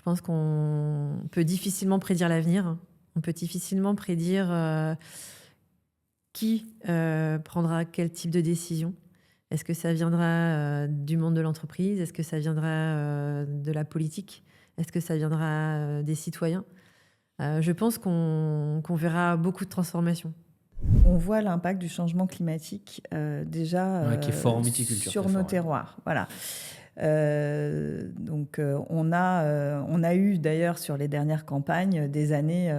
pense qu'on peut difficilement prédire l'avenir. On peut difficilement prédire qui prendra quel type de décision. Est-ce que ça viendra du monde de l'entreprise? Est-ce que ça viendra de la politique? Est-ce que ça viendra des citoyens? Je pense qu'on verra beaucoup de transformations. On voit l'impact du changement climatique déjà qui est fort en viticulture, sur très nos fort, terroirs. Voilà. Donc on a eu d'ailleurs sur les dernières campagnes des années,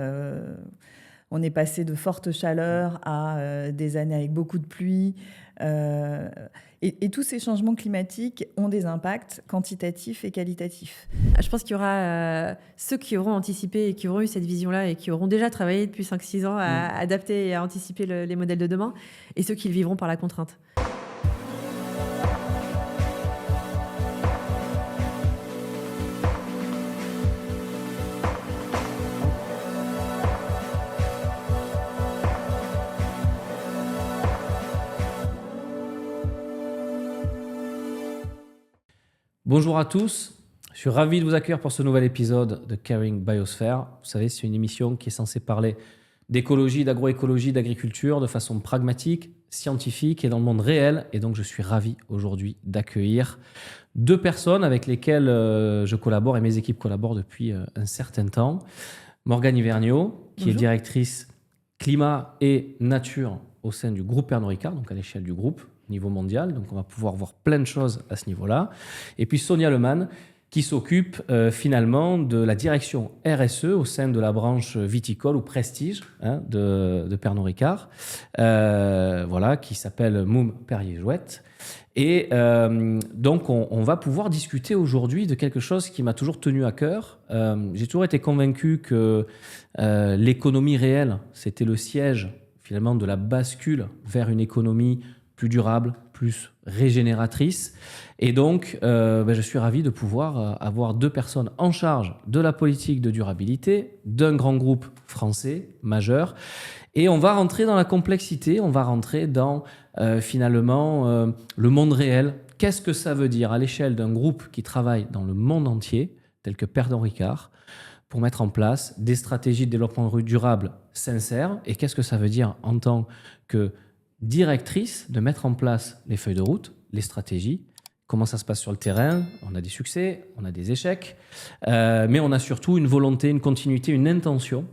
on est passé de fortes chaleurs à des années avec beaucoup de pluie. Et tous ces changements climatiques ont des impacts quantitatifs et qualitatifs. Je pense qu'il y aura ceux qui auront anticipé et qui auront eu cette vision-là et qui auront déjà travaillé depuis 5-6 ans à adapter et à anticiper les modèles de demain, et ceux qui le vivront par la contrainte. Bonjour à tous, je suis ravi de vous accueillir pour ce nouvel épisode de Caring Biosphere. Vous savez, c'est une émission qui est censée parler d'écologie, d'agroécologie, d'agriculture de façon pragmatique, scientifique et dans le monde réel. Et donc, je suis ravi aujourd'hui d'accueillir deux personnes avec lesquelles je collabore et mes équipes collaborent depuis un certain temps. Morgane Hivergnot, qui est directrice climat et nature au sein du groupe Pernod Ricard, donc à l'échelle du groupe, niveau mondial. Donc, on va pouvoir voir plein de choses à ce niveau-là. Et puis, Sonia Lemann, qui s'occupe finalement de la direction RSE au sein de la branche viticole ou prestige de Pernod Ricard, voilà, qui s'appelle Moum Perrier-Jouët. Et donc, on va pouvoir discuter aujourd'hui de quelque chose qui m'a toujours tenu à cœur. J'ai toujours été convaincu que l'économie réelle, c'était le siège finalement de la bascule vers une économie plus durable, plus régénératrice. Et donc, je suis ravi de pouvoir avoir deux personnes en charge de la politique de durabilité d'un grand groupe français majeur. Et on va rentrer dans la complexité, on va rentrer dans finalement le monde réel. Qu'est-ce que ça veut dire à l'échelle d'un groupe qui travaille dans le monde entier, tel que Pernod Ricard, pour mettre en place des stratégies de développement durable sincères? Et qu'est-ce que ça veut dire en tant que directrice de mettre en place les feuilles de route, les stratégies? Comment ça se passe sur le terrain? On a des succès, on a des échecs, mais on a surtout une volonté, une continuité, une intention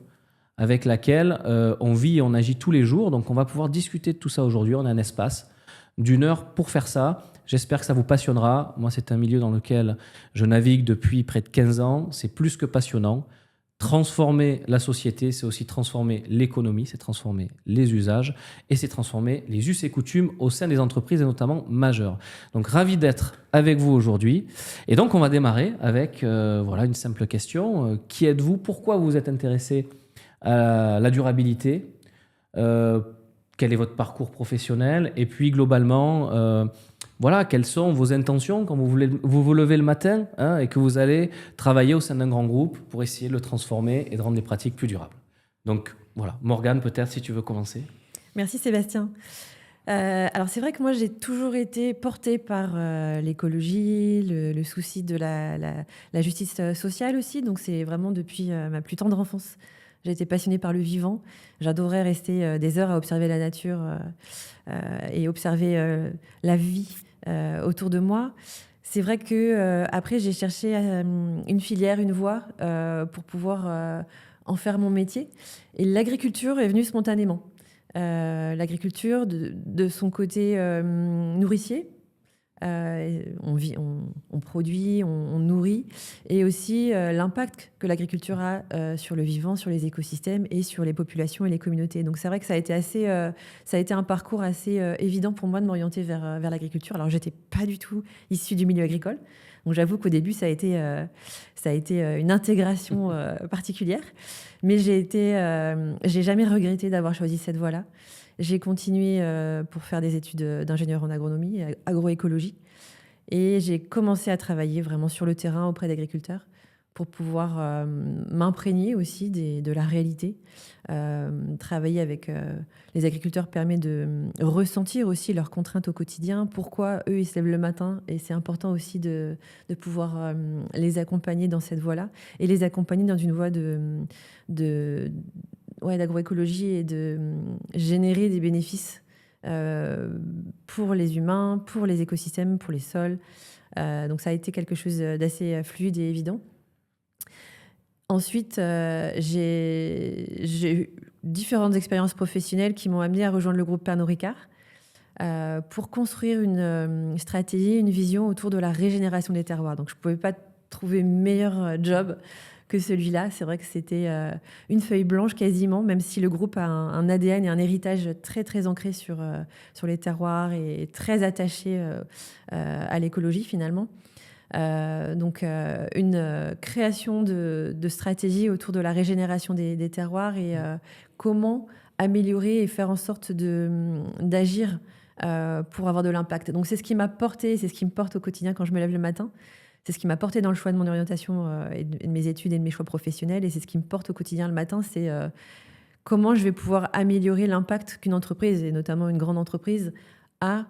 avec laquelle on vit et on agit tous les jours. Donc on va pouvoir discuter de tout ça aujourd'hui. On a un espace d'1 heure pour faire ça. J'espère que ça vous passionnera. Moi, c'est un milieu dans lequel je navigue depuis près de 15 ans. C'est plus que passionnant. Transformer la société, c'est aussi transformer l'économie, c'est transformer les usages et c'est transformer les us et coutumes au sein des entreprises et notamment majeures. Donc, ravi d'être avec vous aujourd'hui. Et donc, on va démarrer avec une simple question. Qui êtes-vous? Pourquoi vous êtes intéressé à la durabilité? Quel est votre parcours professionnel? Et puis, globalement, quelles sont vos intentions quand vous levez le matin et que vous allez travailler au sein d'un grand groupe pour essayer de le transformer et de rendre les pratiques plus durables. Donc voilà, Morgane, peut-être si tu veux commencer. Merci Sébastien. Alors c'est vrai que moi j'ai toujours été portée par l'écologie, le souci de la justice sociale aussi. Donc c'est vraiment depuis ma plus tendre enfance. J'ai été passionnée par le vivant. J'adorais rester des heures à observer la nature et observer la vie autour de moi. C'est vrai que après j'ai cherché une filière, une voie pour pouvoir en faire mon métier. Et l'agriculture est venue spontanément. L'agriculture, de son côté nourricier, on produit, on nourrit, et aussi l'impact que l'agriculture a sur le vivant, sur les écosystèmes et sur les populations et les communautés. Donc c'est vrai que ça a été un parcours assez évident pour moi de m'orienter vers l'agriculture. Alors j'étais pas du tout issue du milieu agricole, donc j'avoue qu'au début ça a été une intégration particulière, mais j'ai jamais regretté d'avoir choisi cette voie-là. J'ai continué pour faire des études d'ingénieur en agronomie, agroécologie. Et j'ai commencé à travailler vraiment sur le terrain auprès d'agriculteurs pour pouvoir m'imprégner aussi de la réalité. Travailler avec les agriculteurs permet de ressentir aussi leurs contraintes au quotidien, pourquoi eux ils se lèvent le matin, et c'est important aussi de pouvoir les accompagner dans cette voie-là et les accompagner dans une voie d'agroécologie et de générer des bénéfices pour les humains, pour les écosystèmes, pour les sols. Donc ça a été quelque chose d'assez fluide et évident. Ensuite, j'ai eu différentes expériences professionnelles qui m'ont amenée à rejoindre le groupe Pernod Ricard pour construire une stratégie, une vision autour de la régénération des terroirs. Donc je ne pouvais pas trouver meilleur job que celui-là. C'est vrai que c'était une feuille blanche quasiment, même si le groupe a un ADN et un héritage très, très ancré sur les terroirs et très attaché à l'écologie finalement. Donc une création de stratégie autour de la régénération des terroirs et comment améliorer et faire en sorte d'agir pour avoir de l'impact. Donc c'est ce qui m'a porté, c'est ce qui me porte au quotidien quand je me lève le matin. C'est ce qui m'a porté dans le choix de mon orientation et de mes études et de mes choix professionnels. Et c'est ce qui me porte au quotidien le matin, c'est comment je vais pouvoir améliorer l'impact qu'une entreprise, et notamment une grande entreprise, a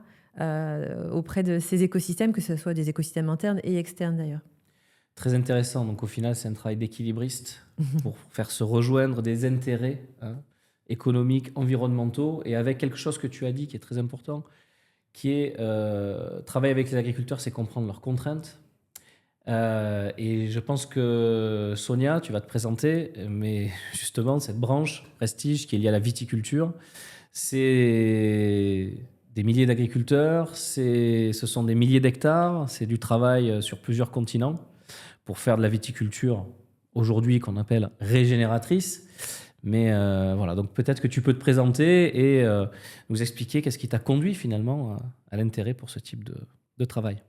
auprès de ces écosystèmes, que ce soit des écosystèmes internes et externes d'ailleurs. Très intéressant. Donc au final, c'est un travail d'équilibriste pour faire se rejoindre des intérêts économiques, environnementaux, et avec quelque chose que tu as dit qui est très important, qui est travailler avec les agriculteurs, c'est comprendre leurs contraintes. Et je pense que Sonia, tu vas te présenter, mais justement, cette branche Prestige qui est liée à la viticulture, c'est des milliers d'agriculteurs, ce sont des milliers d'hectares, c'est du travail sur plusieurs continents pour faire de la viticulture aujourd'hui qu'on appelle régénératrice. Mais voilà, donc peut-être que tu peux te présenter et nous expliquer qu'est-ce qui t'a conduit finalement à l'intérêt pour ce type de travail.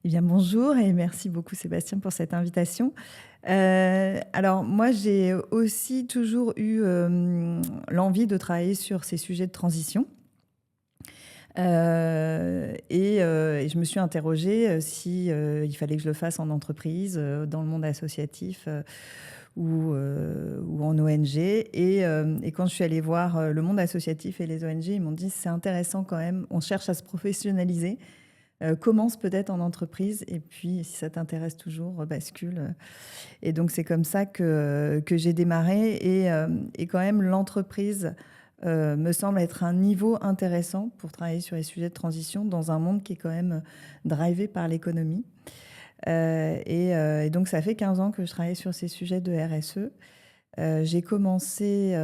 Eh bien, bonjour et merci beaucoup Sébastien pour cette invitation. Alors moi, j'ai aussi toujours eu l'envie de travailler sur ces sujets de transition. Et je me suis interrogée si il fallait que je le fasse en entreprise, dans le monde associatif ou en ONG. Et quand je suis allée voir le monde associatif et les ONG, ils m'ont dit c'est intéressant quand même, on cherche à se professionnaliser. Commence peut-être en entreprise et puis si ça t'intéresse toujours, bascule. Et donc c'est comme ça que j'ai démarré et quand même l'entreprise me semble être un niveau intéressant pour travailler sur les sujets de transition dans un monde qui est quand même drivé par l'économie. Et donc ça fait 15 ans que je travaille sur ces sujets de RSE. J'ai commencé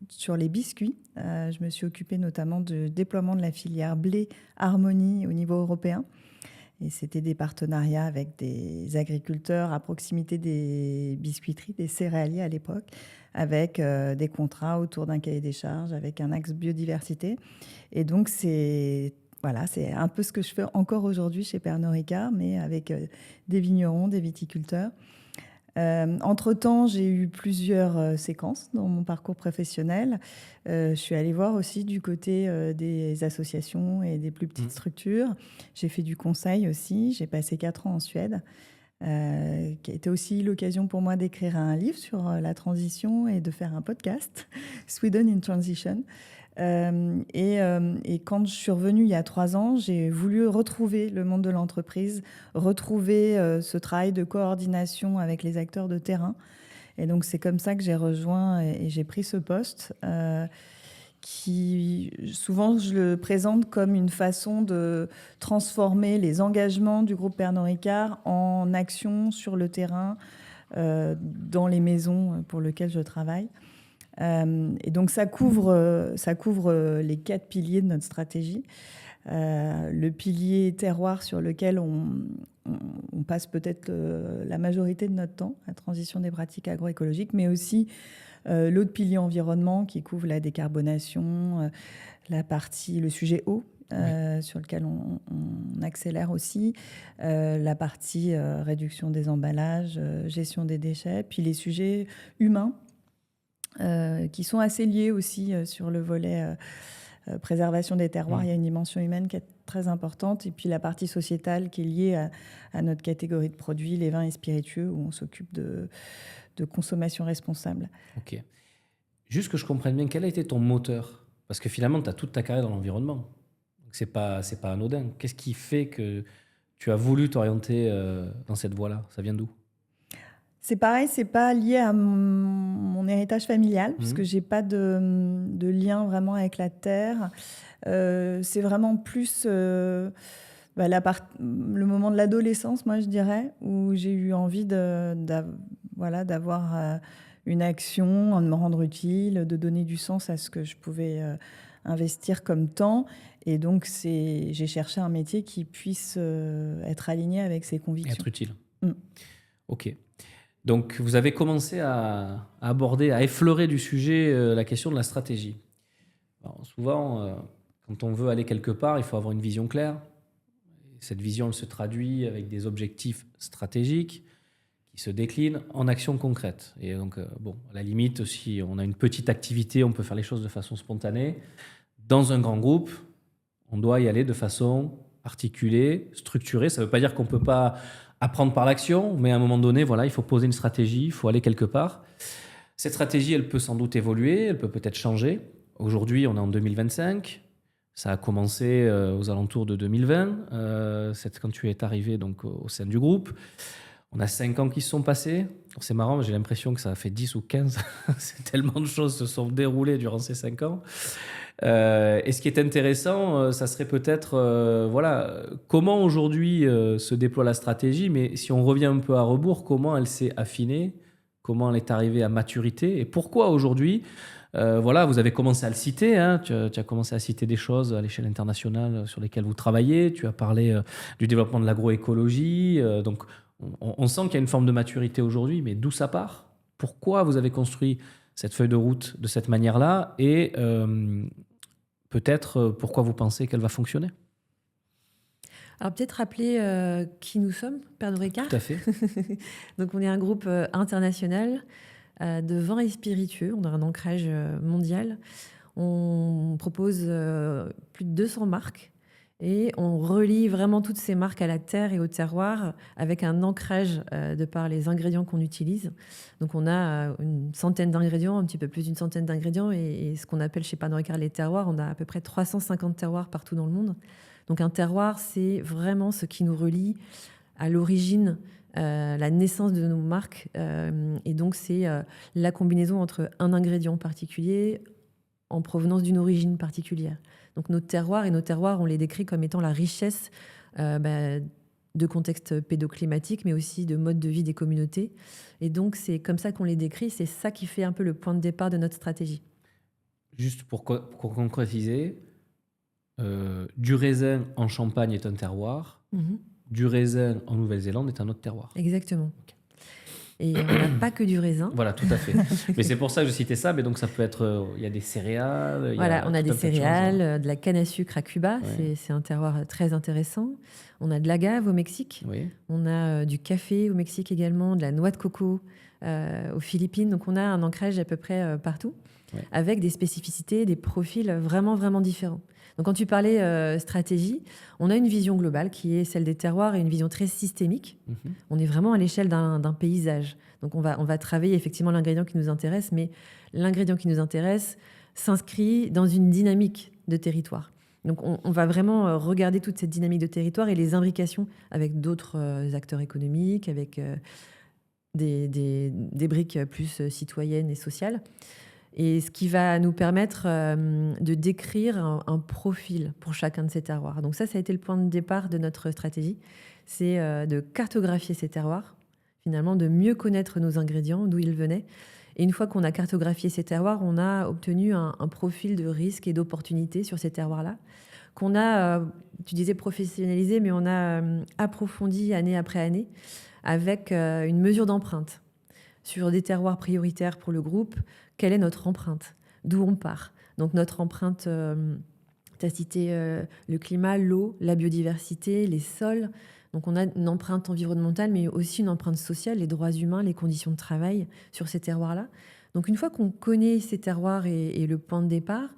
sur les biscuits. Je me suis occupée notamment du déploiement de la filière blé Harmonie au niveau européen. Et c'était des partenariats avec des agriculteurs à proximité des biscuiteries, des céréaliers à l'époque, avec des contrats autour d'un cahier des charges, avec un axe biodiversité. Et donc, c'est un peu ce que je fais encore aujourd'hui chez Pernod Ricard, mais avec des vignerons, des viticulteurs. Entre-temps, j'ai eu plusieurs séquences dans mon parcours professionnel. Je suis allée voir aussi du côté des associations et des plus petites structures. J'ai fait du conseil aussi. J'ai passé 4 ans en Suède, qui a été aussi l'occasion pour moi d'écrire un livre sur la transition et de faire un podcast, Sweden in Transition. Et quand je suis revenue il y a 3 ans, j'ai voulu retrouver le monde de l'entreprise, retrouver ce travail de coordination avec les acteurs de terrain. Et donc, c'est comme ça que j'ai rejoint et j'ai pris ce poste qui, souvent, je le présente comme une façon de transformer les engagements du groupe Pernod Ricard en action sur le terrain dans les maisons pour lesquelles je travaille. Et donc, ça couvre les 4 piliers de notre stratégie. Le pilier terroir sur lequel on passe peut-être la majorité de notre temps, la transition des pratiques agroécologiques, mais aussi l'autre pilier environnement qui couvre la décarbonation, le sujet eau, sur lequel on accélère aussi, la partie réduction des emballages, gestion des déchets, puis les sujets humains, qui sont assez liés aussi sur le volet préservation des terroirs, il y a une dimension humaine qui est très importante. Et puis la partie sociétale qui est liée à notre catégorie de produits, les vins et spiritueux, où on s'occupe de consommation responsable. Ok. Juste que je comprenne bien, quel a été ton moteur? Parce que finalement, tu as toute ta carrière dans l'environnement. Donc c'est pas anodin. Qu'est-ce qui fait que tu as voulu t'orienter dans cette voie-là? Ça vient d'où? C'est pareil, c'est pas lié à mon héritage familial, puisque j'ai pas de lien vraiment avec la terre. C'est vraiment plus le moment de l'adolescence, moi je dirais, où j'ai eu envie d'avoir une action, de me rendre utile, de donner du sens à ce que je pouvais investir comme temps. Et donc j'ai cherché un métier qui puisse être aligné avec ses convictions. Être utile. Ok. Donc, vous avez commencé à aborder, à effleurer du sujet la question de la stratégie. Alors, souvent, quand on veut aller quelque part, il faut avoir une vision claire. Cette vision, elle se traduit avec des objectifs stratégiques qui se déclinent en actions concrètes. Et donc, à la limite, si on a une petite activité, on peut faire les choses de façon spontanée. Dans un grand groupe, on doit y aller de façon articulée, structurée. Ça ne veut pas dire qu'on ne peut pas apprendre par l'action, mais à un moment donné, il faut poser une stratégie, il faut aller quelque part. Cette stratégie, elle peut sans doute évoluer, elle peut peut-être changer. Aujourd'hui, on est en 2025. Ça a commencé aux alentours de 2020, quand tu es arrivé donc, au sein du groupe. On a 5 ans qui se sont passés. C'est marrant, j'ai l'impression que ça a fait 10 ou 15. Tellement de choses se sont déroulées durant ces 5 ans. Et ce qui est intéressant, ça serait peut-être comment aujourd'hui se déploie la stratégie, mais si on revient un peu à rebours, comment elle s'est affinée, comment elle est arrivée à maturité et pourquoi aujourd'hui, vous avez commencé à le citer, hein, tu as commencé à citer des choses à l'échelle internationale sur lesquelles vous travaillez, tu as parlé du développement de l'agroécologie, donc on sent qu'il y a une forme de maturité aujourd'hui, mais d'où ça part? Pourquoi vous avez construit cette feuille de route de cette manière-là et peut-être pourquoi vous pensez qu'elle va fonctionner? Alors peut-être rappeler qui nous sommes, Pernod Ricard. Tout à fait. Donc on est un groupe international de vins et spiritueux. On a un ancrage mondial. On propose plus de 200 marques et on relie vraiment toutes ces marques à la terre et au terroir avec un ancrage de par les ingrédients qu'on utilise. Donc on a une centaine d'ingrédients, un petit peu plus d'une centaine d'ingrédients et ce qu'on appelle chez Pernod Ricard les terroirs, on a à peu près 350 terroirs partout dans le monde. Donc un terroir, c'est vraiment ce qui nous relie à l'origine, la naissance de nos marques. Et donc c'est la combinaison entre un ingrédient particulier en provenance d'une origine particulière. Donc nos terroirs, on les décrit comme étant la richesse de contexte pédoclimatique, mais aussi de mode de vie des communautés. Et donc c'est comme ça qu'on les décrit, c'est ça qui fait un peu le point de départ de notre stratégie. Juste pour concrétiser, du raisin en Champagne est un terroir, du raisin en Nouvelle-Zélande est un autre terroir. Exactement. Okay. Et on n'a pas que du raisin. Voilà, tout à fait. Mais c'est pour ça que je citais ça. Mais donc ça peut être, il y a des céréales. Voilà, on a des céréales, de la canne à sucre à Cuba. Ouais. C'est un terroir très intéressant. On a de l'agave au Mexique. Oui. On a du café au Mexique également, de la noix de coco aux Philippines. Donc on a un ancrage à peu près partout, avec des spécificités, des profils vraiment, vraiment différents. Donc quand tu parlais stratégie, on a une vision globale qui est celle des terroirs et une vision très systémique. On est vraiment à l'échelle d'un paysage. Donc on va travailler effectivement l'ingrédient qui nous intéresse, mais l'ingrédient qui nous intéresse s'inscrit dans une dynamique de territoire. Donc on va vraiment regarder toute cette dynamique de territoire et les imbrications avec d'autres acteurs économiques, avec des briques plus citoyennes et sociales. Et ce qui va nous permettre de décrire un profil pour chacun de ces terroirs. Donc ça a été le point de départ de notre stratégie. C'est de cartographier ces terroirs, finalement de mieux connaître nos ingrédients, d'où ils venaient. Et une fois qu'on a cartographié ces terroirs, on a obtenu un profil de risque et d'opportunité sur ces terroirs-là, qu'on a, tu disais professionnalisé, mais on a approfondi année après année avec une mesure d'empreinte sur des terroirs prioritaires pour le groupe. Quelle est notre empreinte? D'où on part? Donc notre empreinte, tu as cité le climat, l'eau, la biodiversité, les sols. Donc on a une empreinte environnementale, mais aussi une empreinte sociale, les droits humains, les conditions de travail sur ces terroirs-là. Donc une fois qu'on connaît ces terroirs et le point de départ,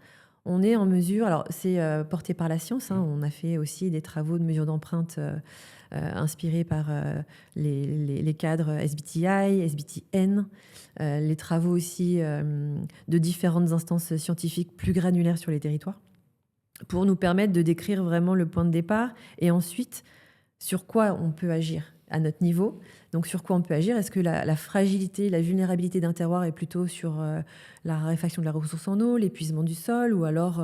on est en mesure, alors c'est porté par la science, hein, on a fait aussi des travaux de mesure d'empreinte inspirés par les cadres SBTI, SBTN, les travaux aussi de différentes instances scientifiques plus granulaires sur les territoires, pour nous permettre de décrire vraiment le point de départ et ensuite sur quoi on peut agir à notre niveau. Donc sur quoi on peut agir? Est-ce que la fragilité, la vulnérabilité d'un terroir est plutôt sur la raréfaction de la ressource en eau, l'épuisement du sol, ou alors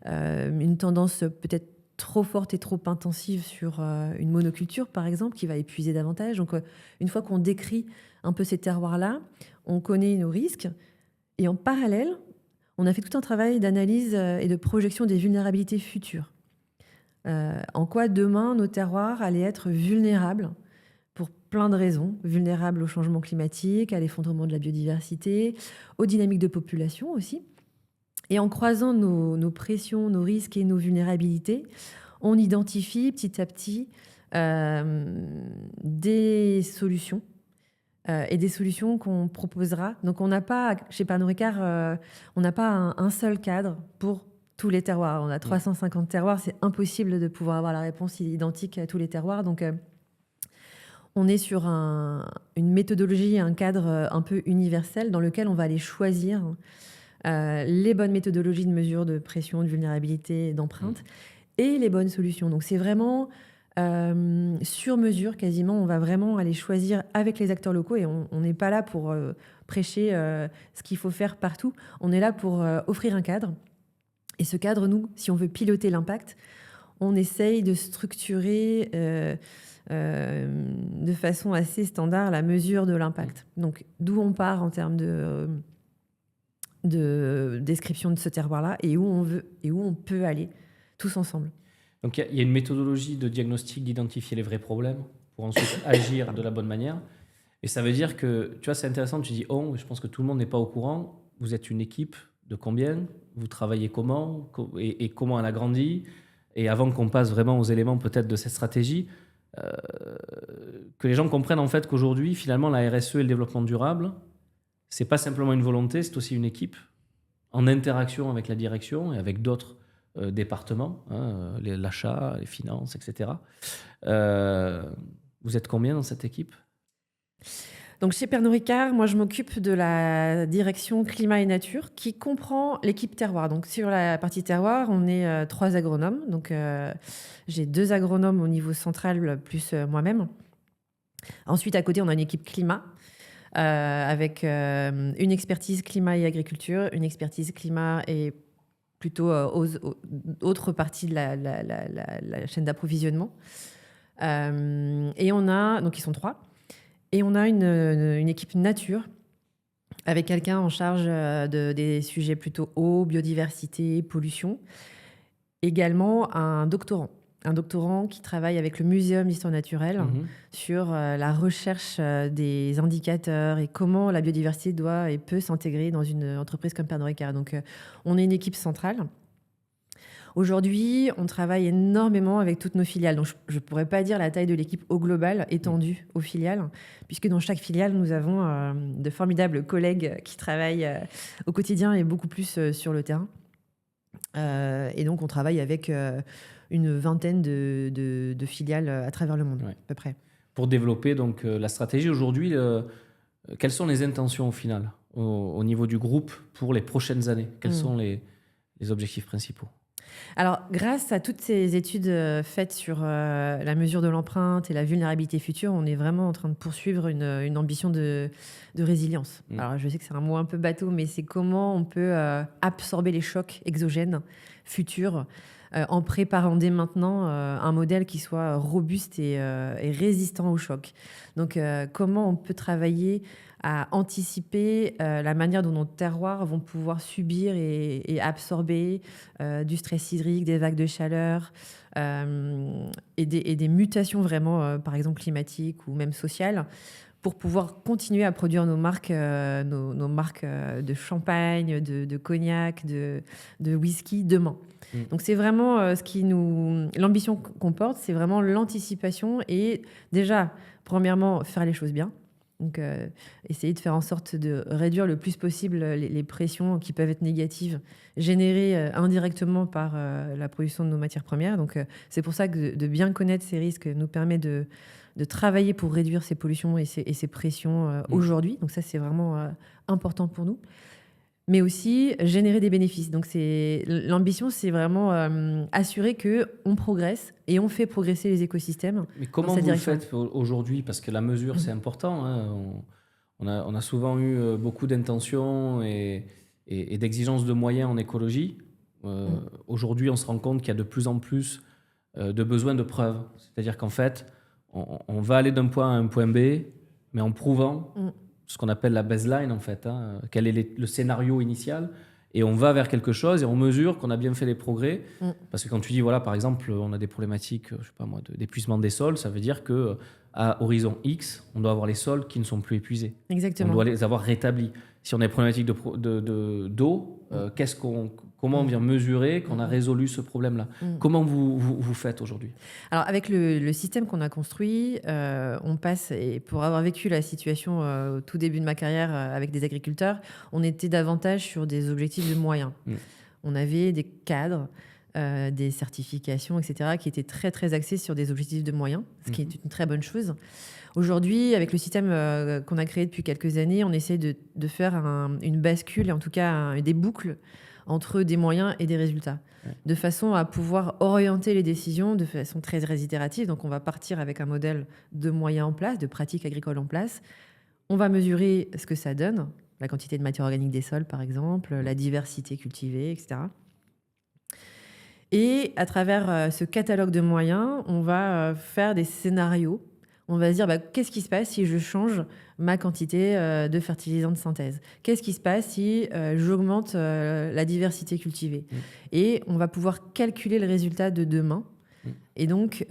une tendance peut-être trop forte et trop intensive sur une monoculture, par exemple, qui va épuiser davantage? Donc une fois qu'on décrit un peu ces terroirs-là, on connaît nos risques, et en parallèle, on a fait tout un travail d'analyse et de projection des vulnérabilités futures. En quoi demain nos terroirs allaient être vulnérables pour plein de raisons, vulnérables au changement climatique, à l'effondrement de la biodiversité, aux dynamiques de population aussi. Et en croisant nos pressions, nos risques et nos vulnérabilités, on identifie petit à petit des solutions et des solutions qu'on proposera. Donc on n'a pas, chez Pernod Ricard, on n'a pas un seul cadre pour tous les terroirs. On a 350 terroirs, c'est impossible de pouvoir avoir la réponse identique à tous les terroirs. Donc on est sur une méthodologie, un cadre un peu universel dans lequel on va aller choisir les bonnes méthodologies de mesure de pression, de vulnérabilité, d'empreinte et les bonnes solutions. Donc c'est vraiment sur mesure quasiment. On va vraiment aller choisir avec les acteurs locaux et on n'est pas là pour prêcher ce qu'il faut faire partout. On est là pour offrir un cadre. Et ce cadre, nous, si on veut piloter l'impact, on essaye de structurer de façon assez standard la mesure de l'impact. Donc, d'où on part en termes de description de ce terroir-là et où on veut et où on peut aller tous ensemble. Donc, il y a une méthodologie de diagnostic, d'identifier les vrais problèmes pour ensuite agir de la bonne manière. Et ça veut dire que, tu vois, c'est intéressant, tu dis « on », je pense que tout le monde n'est pas au courant. Vous êtes une équipe de combien? Vous travaillez comment et comment elle a grandi? Et avant qu'on passe vraiment aux éléments peut-être de cette stratégie, que les gens comprennent en fait qu'aujourd'hui, finalement, la RSE et le développement durable, c'est pas simplement une volonté, c'est aussi une équipe en interaction avec la direction et avec d'autres départements, hein, l'achat, les finances, etc. Vous êtes combien dans cette équipe? Donc chez Pernod Ricard, moi je m'occupe de la direction climat et nature qui comprend l'équipe terroir. Donc sur la partie terroir, on est 3 agronomes. Donc j'ai 2 agronomes au niveau central plus moi-même. Ensuite à côté, on a une équipe climat avec une expertise climat et agriculture, une expertise climat et plutôt aux autres parties de la chaîne d'approvisionnement. Et on a, donc ils sont 3. Et on a une équipe nature avec quelqu'un en charge des sujets plutôt eau, biodiversité, pollution. Également un doctorant qui travaille avec le Muséum d'histoire naturelle sur la recherche des indicateurs et comment la biodiversité doit et peut s'intégrer dans une entreprise comme Pernod Ricard. Donc on est une équipe centrale. Aujourd'hui, on travaille énormément avec toutes nos filiales. Donc, je ne pourrais pas dire la taille de l'équipe au global étendue aux filiales, puisque dans chaque filiale, nous avons de formidables collègues qui travaillent au quotidien et beaucoup plus sur le terrain. Et donc, on travaille avec une vingtaine de filiales à travers le monde, à peu près. Pour développer donc, la stratégie aujourd'hui, quelles sont les intentions au final, au niveau du groupe pour les prochaines années? Quels sont les objectifs principaux? Alors, grâce à toutes ces études faites sur la mesure de l'empreinte et la vulnérabilité future, on est vraiment en train de poursuivre une ambition de résilience. Alors, je sais que c'est un mot un peu bateau, mais c'est comment on peut absorber les chocs exogènes futurs en préparant dès maintenant un modèle qui soit robuste et résistant aux chocs. Donc, comment on peut travailler à anticiper la manière dont nos terroirs vont pouvoir subir et absorber du stress hydrique, des vagues de chaleur et des mutations vraiment, par exemple climatiques ou même sociales, pour pouvoir continuer à produire nos marques, nos marques de champagne, de cognac, de whisky demain. Donc c'est vraiment l'ambition qu'on porte, c'est vraiment l'anticipation et déjà, premièrement, faire les choses bien. Donc, essayer de faire en sorte de réduire le plus possible les pressions qui peuvent être négatives, générées indirectement par la production de nos matières premières. Donc, c'est pour ça que de bien connaître ces risques nous permet de travailler pour réduire ces pollutions et ces pressions aujourd'hui. Donc, ça, c'est vraiment important pour nous. Mais aussi générer des bénéfices. Donc, l'ambition, c'est vraiment assurer qu'on progresse et on fait progresser les écosystèmes. Mais comment vous le faites aujourd'hui? Parce que la mesure, c'est important. Hein. On a souvent eu beaucoup d'intentions et d'exigences de moyens en écologie. Aujourd'hui, on se rend compte qu'il y a de plus en plus de besoins de preuves. C'est-à-dire qu'en fait, on va aller d'un point A à un point B, mais en prouvant ce qu'on appelle la baseline, en fait. Hein, quel est le scénario initial? Et on va vers quelque chose et on mesure qu'on a bien fait les progrès. Parce que quand tu dis, voilà, par exemple, on a des problématiques, je sais pas moi, d'épuisement des sols, ça veut dire qu'à horizon X, on doit avoir les sols qui ne sont plus épuisés. Exactement. On doit les avoir rétablis. Si on a des problématiques d'eau, comment on vient mesurer qu'on a résolu ce problème-là? Comment vous faites aujourd'hui? Alors, avec le système qu'on a construit, on passe, et pour avoir vécu la situation au tout début de ma carrière avec des agriculteurs, on était davantage sur des objectifs de moyens. On avait des cadres, des certifications, etc., qui étaient très, très axés sur des objectifs de moyens, ce qui est une très bonne chose. Aujourd'hui, avec le système qu'on a créé depuis quelques années, on essaie de faire une bascule, et en tout cas des boucles entre des moyens et des résultats, de façon à pouvoir orienter les décisions de façon très itérative. Donc, on va partir avec un modèle de moyens en place, de pratiques agricoles en place. On va mesurer ce que ça donne, la quantité de matière organique des sols, par exemple, la diversité cultivée, etc. Et à travers ce catalogue de moyens, on va faire des scénarios. On va se dire, qu'est-ce qui se passe si je change ma quantité de fertilisants de synthèse? Qu'est-ce qui se passe si j'augmente la diversité cultivée? Et on va pouvoir calculer le résultat de demain et donc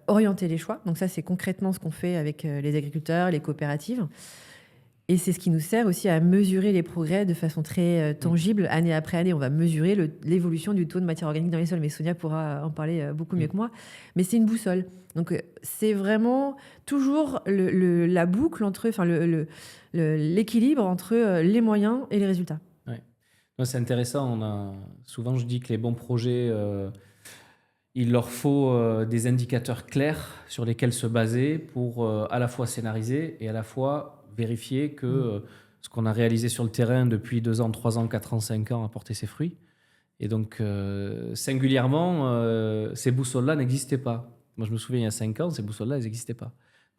orienter les choix. Donc ça, c'est concrètement ce qu'on fait avec les agriculteurs, les coopératives. Et c'est ce qui nous sert aussi à mesurer les progrès de façon très tangible. Année après année, on va mesurer l'évolution du taux de matière organique dans les sols. Mais Sonia pourra en parler beaucoup mieux que moi. Mais c'est une boussole. Donc, c'est vraiment toujours la boucle entre, l'équilibre entre les moyens et les résultats. Ouais. Non, c'est intéressant. Souvent, je dis que les bons projets, il leur faut des indicateurs clairs sur lesquels se baser pour à la fois scénariser et à la fois vérifier que ce qu'on a réalisé sur le terrain depuis 2 ans, 3 ans, 4 ans, 5 ans a porté ses fruits. Et donc, singulièrement, ces boussoles-là n'existaient pas. Moi, je me souviens, il y a 5 ans, ces boussoles-là, elles n'existaient pas.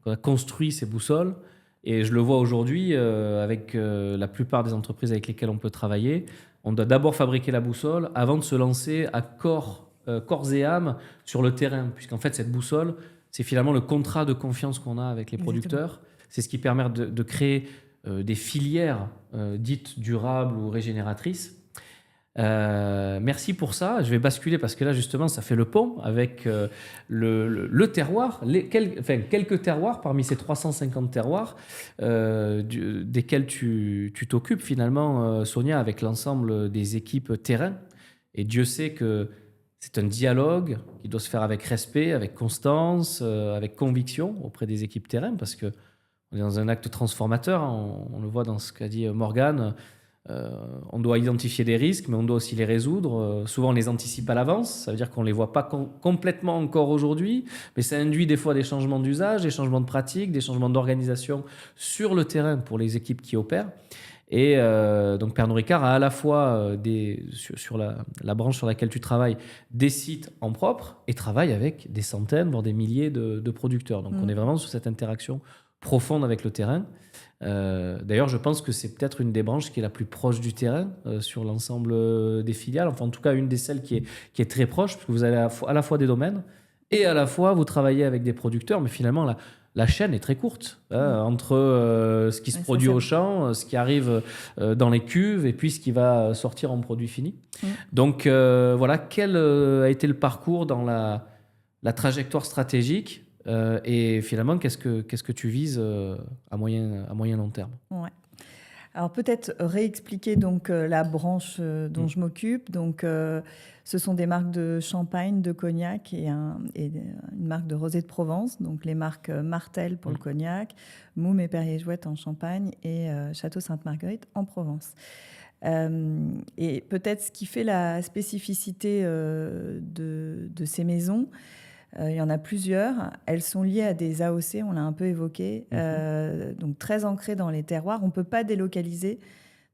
On a construit ces boussoles, et je le vois aujourd'hui avec la plupart des entreprises avec lesquelles on peut travailler. On doit d'abord fabriquer la boussole avant de se lancer à corps et âme sur le terrain, puisqu'en fait, cette boussole, c'est finalement le contrat de confiance qu'on a avec les producteurs. C'est ce qui permet de créer des filières dites durables ou régénératrices. Merci pour ça. Je vais basculer parce que là, justement, ça fait le pont avec le terroir, quelques terroirs parmi ces 350 terroirs desquels tu t'occupes finalement, Sonia, avec l'ensemble des équipes terrain. Et Dieu sait que c'est un dialogue qui doit se faire avec respect, avec constance, avec conviction auprès des équipes terrain, parce que on est dans un acte transformateur. On le voit dans ce qu'a dit Morgane. On doit identifier des risques, mais on doit aussi les résoudre. Souvent, on les anticipe à l'avance. Ça veut dire qu'on ne les voit pas complètement encore aujourd'hui, mais ça induit des fois des changements d'usage, des changements de pratique, des changements d'organisation sur le terrain pour les équipes qui opèrent. Et donc, Pernod Ricard a à la fois, sur la branche sur laquelle tu travailles, des sites en propre et travaille avec des centaines, voire des milliers de producteurs. Donc, on est vraiment sur cette interaction profonde avec le terrain. D'ailleurs, je pense que c'est peut-être une des branches qui est la plus proche du terrain sur l'ensemble des filiales. Enfin, en tout cas, une des celles qui est très proche, parce que vous avez à la fois des domaines et à la fois vous travaillez avec des producteurs. Mais finalement, la chaîne est très courte entre ce qui se produit au champ, ce qui arrive dans les cuves et puis ce qui va sortir en produit fini. Donc, voilà, quel a été le parcours dans la trajectoire stratégique et finalement, qu'est-ce que tu vises à moyen long terme? Ouais. Alors peut-être réexpliquer donc la branche dont je m'occupe. Donc ce sont des marques de champagne, de cognac et une marque de rosé de Provence. Donc les marques Martel pour le cognac, Moum et Perrier-Jouët en Champagne et Château Sainte-Marguerite en Provence. Et peut-être ce qui fait la spécificité de ces maisons, il y en a plusieurs. Elles sont liées à des AOC, on l'a un peu évoqué, donc très ancrées dans les terroirs. On ne peut pas délocaliser.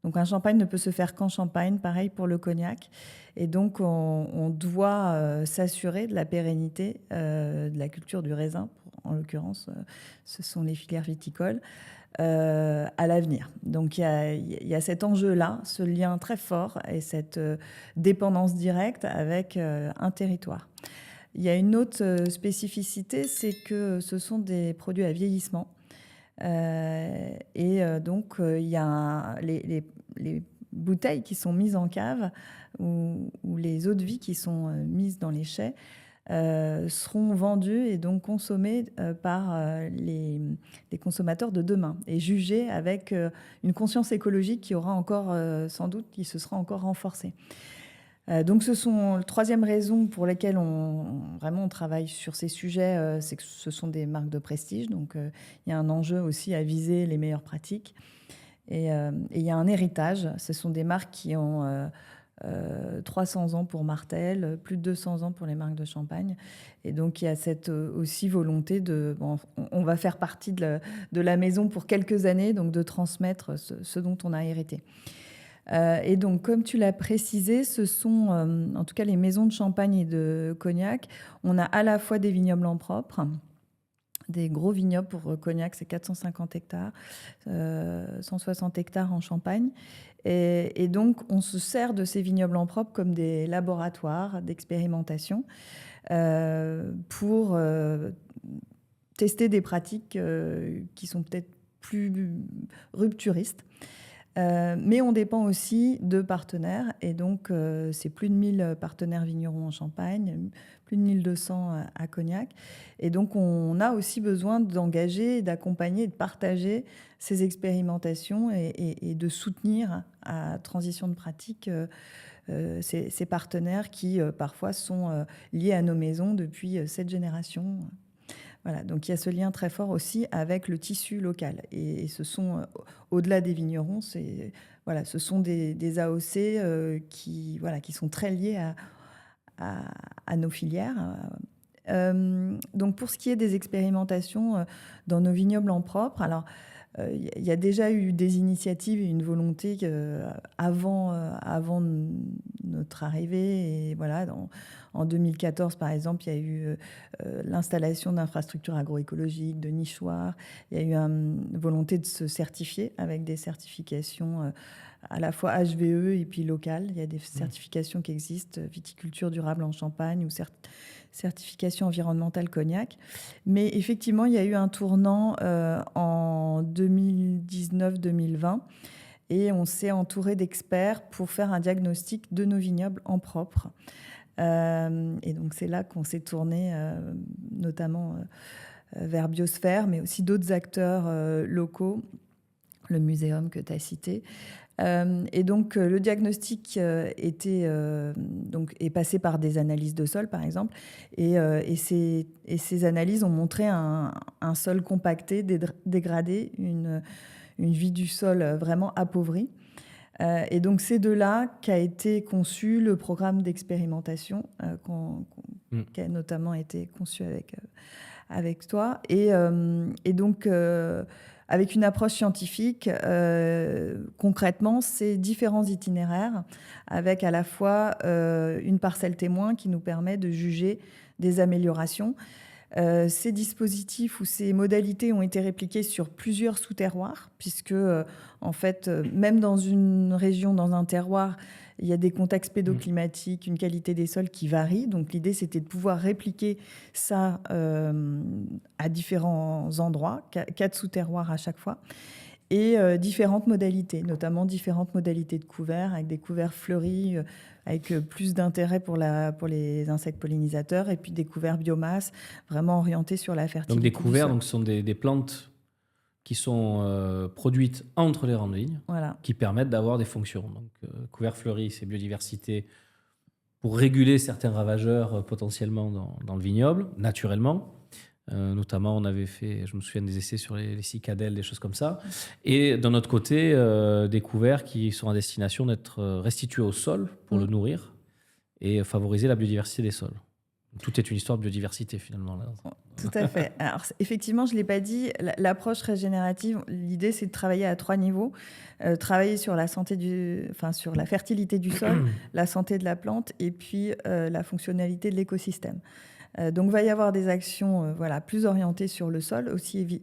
Donc un champagne ne peut se faire qu'en Champagne, pareil pour le cognac. Et donc on doit s'assurer de la pérennité de la culture du raisin. En l'occurrence, ce sont les filières viticoles. À l'avenir. Donc il y a cet enjeu-là, ce lien très fort et cette dépendance directe avec un territoire. Il y a une autre spécificité, c'est que ce sont des produits à vieillissement. Donc, il y a les bouteilles qui sont mises en cave ou les eaux de vie qui sont mises dans les chais seront vendues et donc consommées par les consommateurs de demain et jugées avec une conscience écologique qui aura encore, sans doute, qui se sera encore renforcée. Donc ce sont la troisième raison pour laquelle on travaille sur ces sujets, c'est que ce sont des marques de prestige. Donc il y a un enjeu aussi à viser les meilleures pratiques. Et il y a un héritage. Ce sont des marques qui ont 300 ans pour Martel, plus de 200 ans pour les marques de champagne. Et donc il y a cette aussi volonté on va faire partie de la maison pour quelques années, donc de transmettre ce dont on a hérité. Et donc, comme tu l'as précisé, ce sont en tout cas les maisons de champagne et de cognac. On a à la fois des vignobles en propre, des gros vignobles pour cognac, c'est 450 hectares, 160 hectares en Champagne. Et donc, on se sert de ces vignobles en propre comme des laboratoires d'expérimentation pour tester des pratiques qui sont peut-être plus rupturistes. Mais on dépend aussi de partenaires. Et donc, c'est plus de 1000 partenaires vignerons en Champagne, plus de 1200 à Cognac. Et donc, on a aussi besoin d'engager, d'accompagner, de partager ces expérimentations et de soutenir à transition de pratique ces partenaires qui, parfois, sont liés à nos maisons depuis 7 générations. Voilà, donc il y a ce lien très fort aussi avec le tissu local. Et ce sont, au-delà des vignerons, ce sont des AOC qui sont très liés à nos filières. Donc pour ce qui est des expérimentations dans nos vignobles en propre, alors il y a déjà eu des initiatives et une volonté avant notre arrivée. Et voilà, en 2014, par exemple, il y a eu l'installation d'infrastructures agroécologiques, de nichoirs. Il y a eu une volonté de se certifier avec des certifications à la fois HVE et puis locales. Il y a des certifications qui existent, viticulture durable en Champagne ou certification environnementale cognac. Mais effectivement, il y a eu un tournant en 2019-2020 et on s'est entouré d'experts pour faire un diagnostic de nos vignobles en propre. Et donc, c'est là qu'on s'est tourné notamment vers Biosphère, mais aussi d'autres acteurs locaux, le muséum que tu as cité. Et donc, le diagnostic est passé par des analyses de sol, par exemple. Et ces analyses ont montré un sol compacté, dégradé, une vie du sol vraiment appauvrie. Et donc, c'est de là qu'a été conçu le programme d'expérimentation qui a notamment été conçu avec toi. Et donc, avec une approche scientifique, concrètement, c'est différents itinéraires avec à la fois une parcelle témoin qui nous permet de juger des améliorations. Ces dispositifs ou ces modalités ont été répliqués sur plusieurs sous-terroirs, puisque, en fait, même dans une région, dans un terroir, il y a des contextes pédoclimatiques, une qualité des sols qui varie. Donc, l'idée, c'était de pouvoir répliquer ça à différents endroits, 4 sous-terroirs à chaque fois, et différentes modalités, notamment différentes modalités de couverts, avec des couverts fleuris, avec plus d'intérêt pour les insectes pollinisateurs, et puis des couverts biomasse, vraiment orientés sur la fertilité. Donc des couverts, ce sont des plantes qui sont produites entre les rangs de vignes, Voilà. qui permettent d'avoir des fonctions. Donc, couvert fleuri, c'est biodiversité pour réguler certains ravageurs potentiellement dans le vignoble, naturellement. Notamment, on avait fait, je me souviens, des essais sur les cicadelles, des choses comme ça. Et d'un autre côté, des couverts qui sont à destination d'être restitués au sol pour le nourrir et favoriser la biodiversité des sols. Tout est une histoire de biodiversité, finalement. Là. Tout à fait. Alors, effectivement, je ne l'ai pas dit, l'approche régénérative, l'idée, c'est de travailler à 3 niveaux. Travailler sur la santé sur la fertilité du sol, la santé de la plante et puis la fonctionnalité de l'écosystème. Donc, il va y avoir des actions plus orientées sur le sol, aussi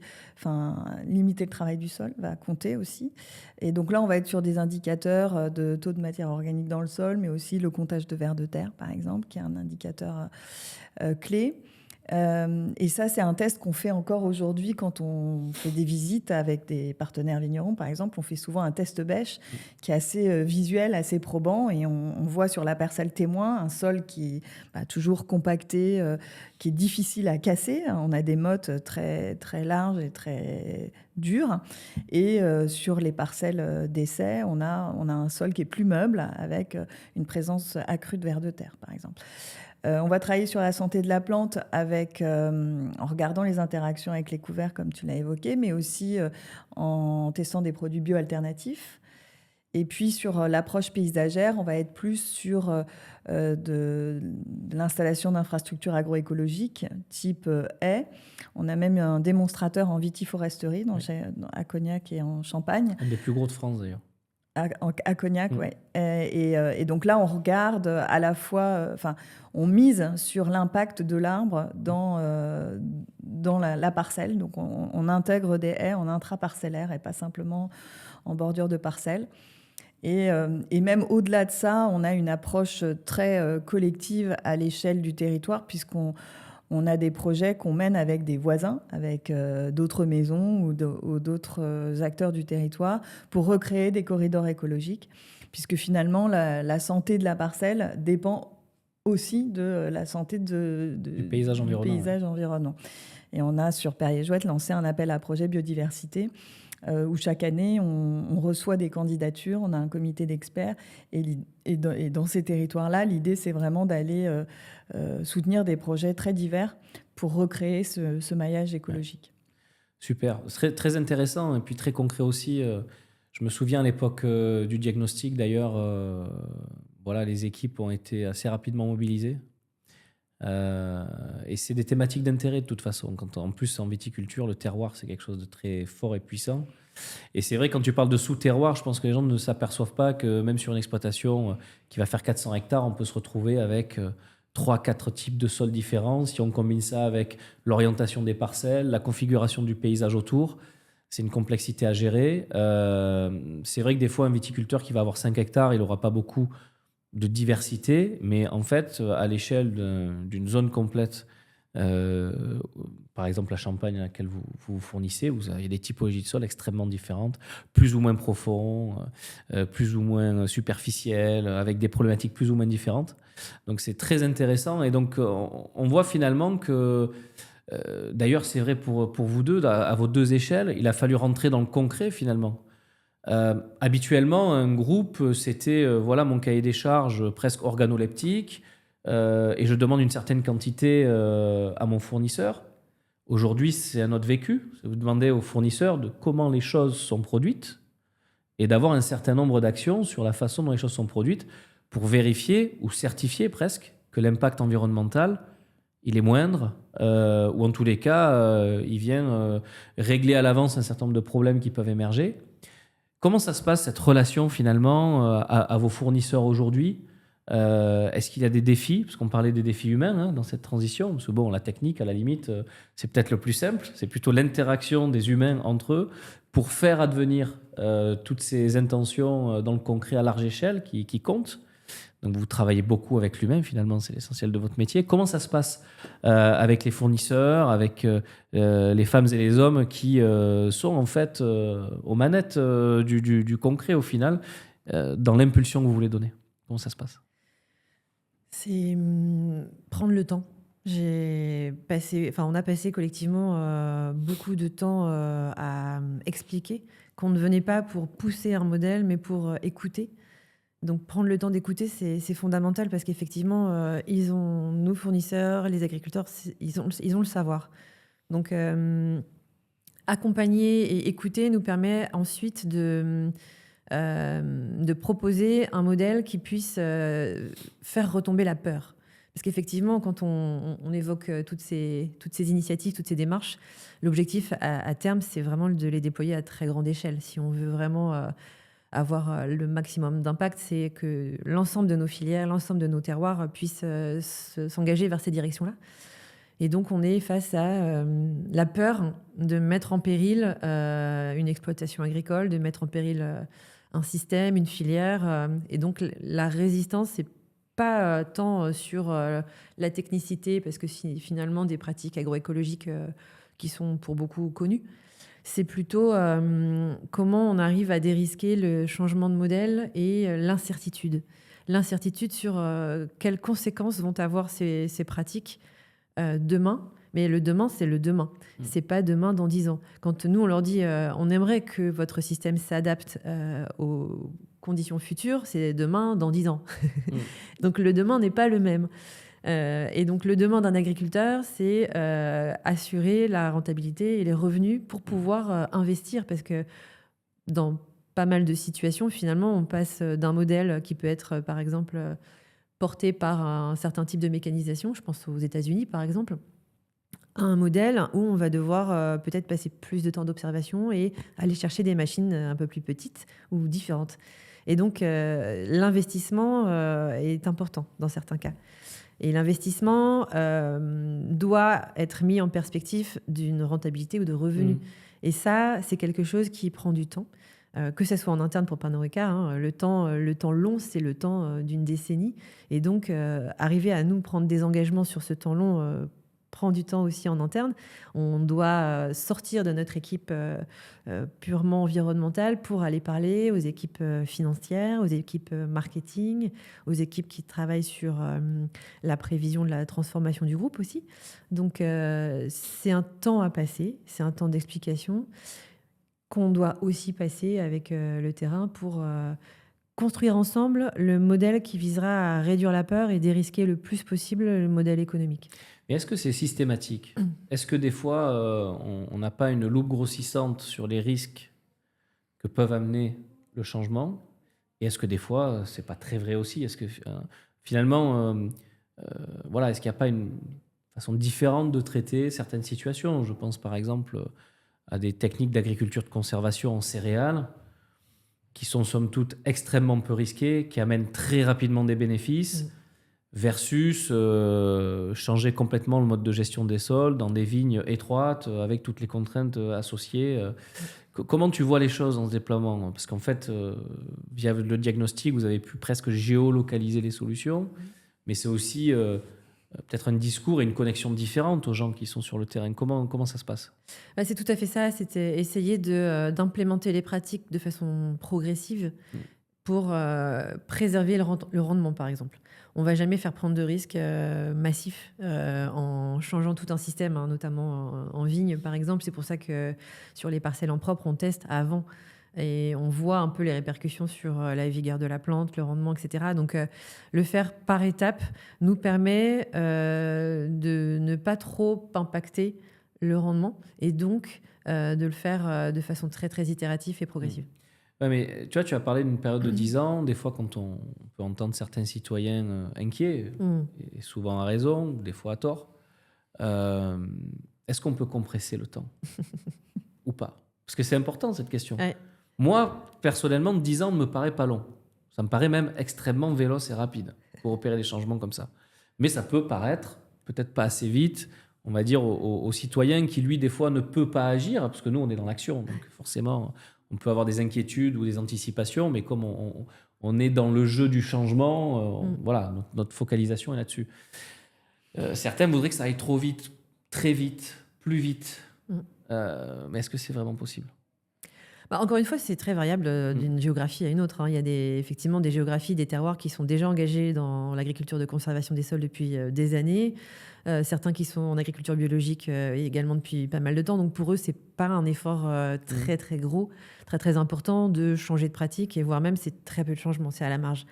limiter le travail du sol va compter aussi. Et donc là, on va être sur des indicateurs de taux de matière organique dans le sol, mais aussi le comptage de vers de terre, par exemple, qui est un indicateur clé. Et ça, c'est un test qu'on fait encore aujourd'hui quand on fait des visites avec des partenaires vignerons. Par exemple, on fait souvent un test bêche qui est assez visuel, assez probant. Et on voit sur la parcelle témoin un sol qui est toujours compacté, qui est difficile à casser. On a des mottes très, très larges et très dures. Et sur les parcelles d'essai, on a un sol qui est plus meuble avec une présence accrue de vers de terre, par exemple. On va travailler sur la santé de la plante en regardant les interactions avec les couverts, comme tu l'as évoqué, mais aussi en testant des produits bio-alternatifs. Et puis, sur l'approche paysagère, on va être plus sur de l'installation d'infrastructures agroécologiques type haies. On a même un démonstrateur en vitiforesterie à Cognac et en Champagne. Un des plus gros de France, d'ailleurs. À Cognac, oui. Et donc là, on regarde à la fois, on mise sur l'impact de l'arbre dans la parcelle. Donc on intègre des haies en intraparcellaire et pas simplement en bordure de parcelle. Et même au-delà de ça, on a une approche très collective à l'échelle du territoire, puisqu'on a des projets qu'on mène avec des voisins, avec d'autres maisons ou d'autres acteurs du territoire pour recréer des corridors écologiques, puisque finalement, la santé de la parcelle dépend aussi de la santé du paysage environnant. Et on a sur Perrier-Jouët lancé un appel à projet biodiversité où chaque année, on reçoit des candidatures, on a un comité d'experts. Et dans ces territoires-là, l'idée, c'est vraiment d'aller soutenir des projets très divers pour recréer ce maillage écologique. Super. Très, très intéressant et puis très concret aussi. Je me souviens à l'époque du diagnostic, d'ailleurs, les équipes ont été assez rapidement mobilisées. Et c'est des thématiques d'intérêt de toute façon. En plus, en viticulture, le terroir, c'est quelque chose de très fort et puissant. Et c'est vrai, quand tu parles de sous-terroir, je pense que les gens ne s'aperçoivent pas que même sur une exploitation qui va faire 400 hectares, on peut se retrouver avec 3-4 types de sols différents. Si on combine ça avec l'orientation des parcelles, la configuration du paysage autour, c'est une complexité à gérer. C'est vrai que des fois, un viticulteur qui va avoir 5 hectares, il n'aura pas beaucoup de diversité, mais en fait, à l'échelle d'une zone complète, par exemple la Champagne à laquelle vous fournissez, vous avez des typologies de sol extrêmement différentes, plus ou moins profonds, plus ou moins superficiels, avec des problématiques plus ou moins différentes. Donc c'est très intéressant. Et donc on voit finalement que, d'ailleurs c'est vrai pour vous deux, à vos deux échelles, il a fallu rentrer dans le concret finalement. Habituellement, un groupe, c'était mon cahier des charges presque organoleptique et je demande une certaine quantité à mon fournisseur. Aujourd'hui, c'est un autre vécu. Vous demandez au fournisseur de comment les choses sont produites et d'avoir un certain nombre d'actions sur la façon dont les choses sont produites pour vérifier ou certifier presque que l'impact environnemental, il est moindre ou en tous les cas, il vient régler à l'avance un certain nombre de problèmes qui peuvent émerger. Comment ça se passe, cette relation finalement à vos fournisseurs aujourd'hui ? Est-ce qu'il y a des défis ? Parce qu'on parlait des défis humains dans cette transition. Parce que la technique, à la limite, c'est peut-être le plus simple. C'est plutôt l'interaction des humains entre eux pour faire advenir toutes ces intentions dans le concret à large échelle qui comptent. Donc vous travaillez beaucoup avec l'humain, finalement, c'est l'essentiel de votre métier. Comment ça se passe avec les fournisseurs, avec les femmes et les hommes qui sont en fait aux manettes du concret au final, dans l'impulsion que vous voulez donner ? Comment ça se passe ? C'est prendre le temps. On a passé collectivement beaucoup de temps à expliquer qu'on ne venait pas pour pousser un modèle, mais pour écouter. Donc prendre le temps d'écouter, c'est fondamental parce qu'effectivement, nos fournisseurs, les agriculteurs, ils ont le savoir. Donc accompagner et écouter nous permet ensuite de proposer un modèle qui puisse faire retomber la peur. Parce qu'effectivement, quand on évoque toutes ces initiatives, toutes ces démarches, l'objectif à terme, c'est vraiment de les déployer à très grande échelle. Si on veut vraiment avoir le maximum d'impact, c'est que l'ensemble de nos filières, l'ensemble de nos terroirs puissent s'engager vers ces directions-là. Et donc, on est face à la peur de mettre en péril une exploitation agricole, de mettre en péril un système, une filière. Et donc, la résistance, c'est pas tant sur la technicité, parce que finalement, des pratiques agroécologiques qui sont pour beaucoup connues, c'est plutôt comment on arrive à dérisquer le changement de modèle et l'incertitude. L'incertitude sur quelles conséquences vont avoir ces pratiques demain. Mais le demain, c'est le demain. C'est pas demain dans 10 ans. Quand nous, on leur dit on aimerait que votre système s'adapte aux conditions futures, c'est demain dans 10 ans. Donc le demain n'est pas le même. Et donc le demain d'un agriculteur, c'est assurer la rentabilité et les revenus pour pouvoir investir. Parce que dans pas mal de situations, finalement, on passe d'un modèle qui peut être, par exemple, porté par un certain type de mécanisation, je pense aux États-Unis par exemple, à un modèle où on va devoir peut-être passer plus de temps d'observation et aller chercher des machines un peu plus petites ou différentes. Et donc l'investissement est important dans certains cas. Et l'investissement doit être mis en perspective d'une rentabilité ou de revenus. Et ça, c'est quelque chose qui prend du temps. Que ce soit en interne pour Pernod Ricard, le temps long, c'est le temps d'une décennie. Et donc, arriver à nous prendre des engagements sur ce temps long prend du temps aussi en interne. On doit sortir de notre équipe purement environnementale pour aller parler aux équipes financières, aux équipes marketing, aux équipes qui travaillent sur la prévision de la transformation du groupe aussi. Donc, c'est un temps à passer, c'est un temps d'explication qu'on doit aussi passer avec le terrain pour construire ensemble le modèle qui visera à réduire la peur et dérisquer le plus possible le modèle économique. Et est-ce que c'est systématique ? Est-ce que des fois, on n'a pas une loupe grossissante sur les risques que peuvent amener le changement ? Et est-ce que des fois, c'est pas très vrai aussi ? Est-ce que finalement, voilà, est-ce qu'il n'y a pas une façon différente de traiter certaines situations ? Je pense par exemple à des techniques d'agriculture de conservation en céréales qui sont somme toute extrêmement peu risquées, qui amènent très rapidement des bénéfices, versus changer complètement le mode de gestion des sols dans des vignes étroites avec toutes les contraintes associées. Comment tu vois les choses en ce déploiement ? Parce qu'en fait, via le diagnostic, vous avez pu presque géolocaliser les solutions, mais c'est aussi peut-être un discours et une connexion différente aux gens qui sont sur le terrain. Comment ça se passe ? C'est tout à fait ça. C'était essayer d'implémenter les pratiques de façon progressive pour préserver le rendement, par exemple. On ne va jamais faire prendre de risques massifs en changeant tout un système, notamment en vigne, par exemple. C'est pour ça que sur les parcelles en propre, on teste avant. Et on voit un peu les répercussions sur la vigueur de la plante, le rendement, etc. Donc, le faire par étapes nous permet de ne pas trop impacter le rendement et donc de le faire de façon très, très itérative et progressive. Ouais, mais tu as parlé d'une période de 10 ans. Des fois, quand on peut entendre certains citoyens inquiets, et souvent à raison, des fois à tort, est-ce qu'on peut compresser le temps ou pas ? Parce que c'est important, cette question. Ouais. Moi, personnellement, 10 ans ne me paraît pas long. Ça me paraît même extrêmement véloce et rapide pour opérer des changements comme ça. Mais ça peut paraître peut-être pas assez vite, on va dire, aux citoyens qui, lui, des fois, ne peut pas agir, parce que nous, on est dans l'action. Donc, forcément, on peut avoir des inquiétudes ou des anticipations, mais comme on est dans le jeu du changement, voilà, notre focalisation est là-dessus. Certains voudraient que ça aille trop vite, très vite, plus vite. Mais est-ce que c'est vraiment possible ? Bah, encore une fois, c'est très variable d'une géographie à une autre, hein. Il y a effectivement des géographies, des terroirs qui sont déjà engagés dans l'agriculture de conservation des sols depuis des années. Certains qui sont en agriculture biologique également depuis pas mal de temps. Donc pour eux, c'est pas un effort très très gros, très très important de changer de pratique, et voire même c'est très peu de changements, c'est à la marge.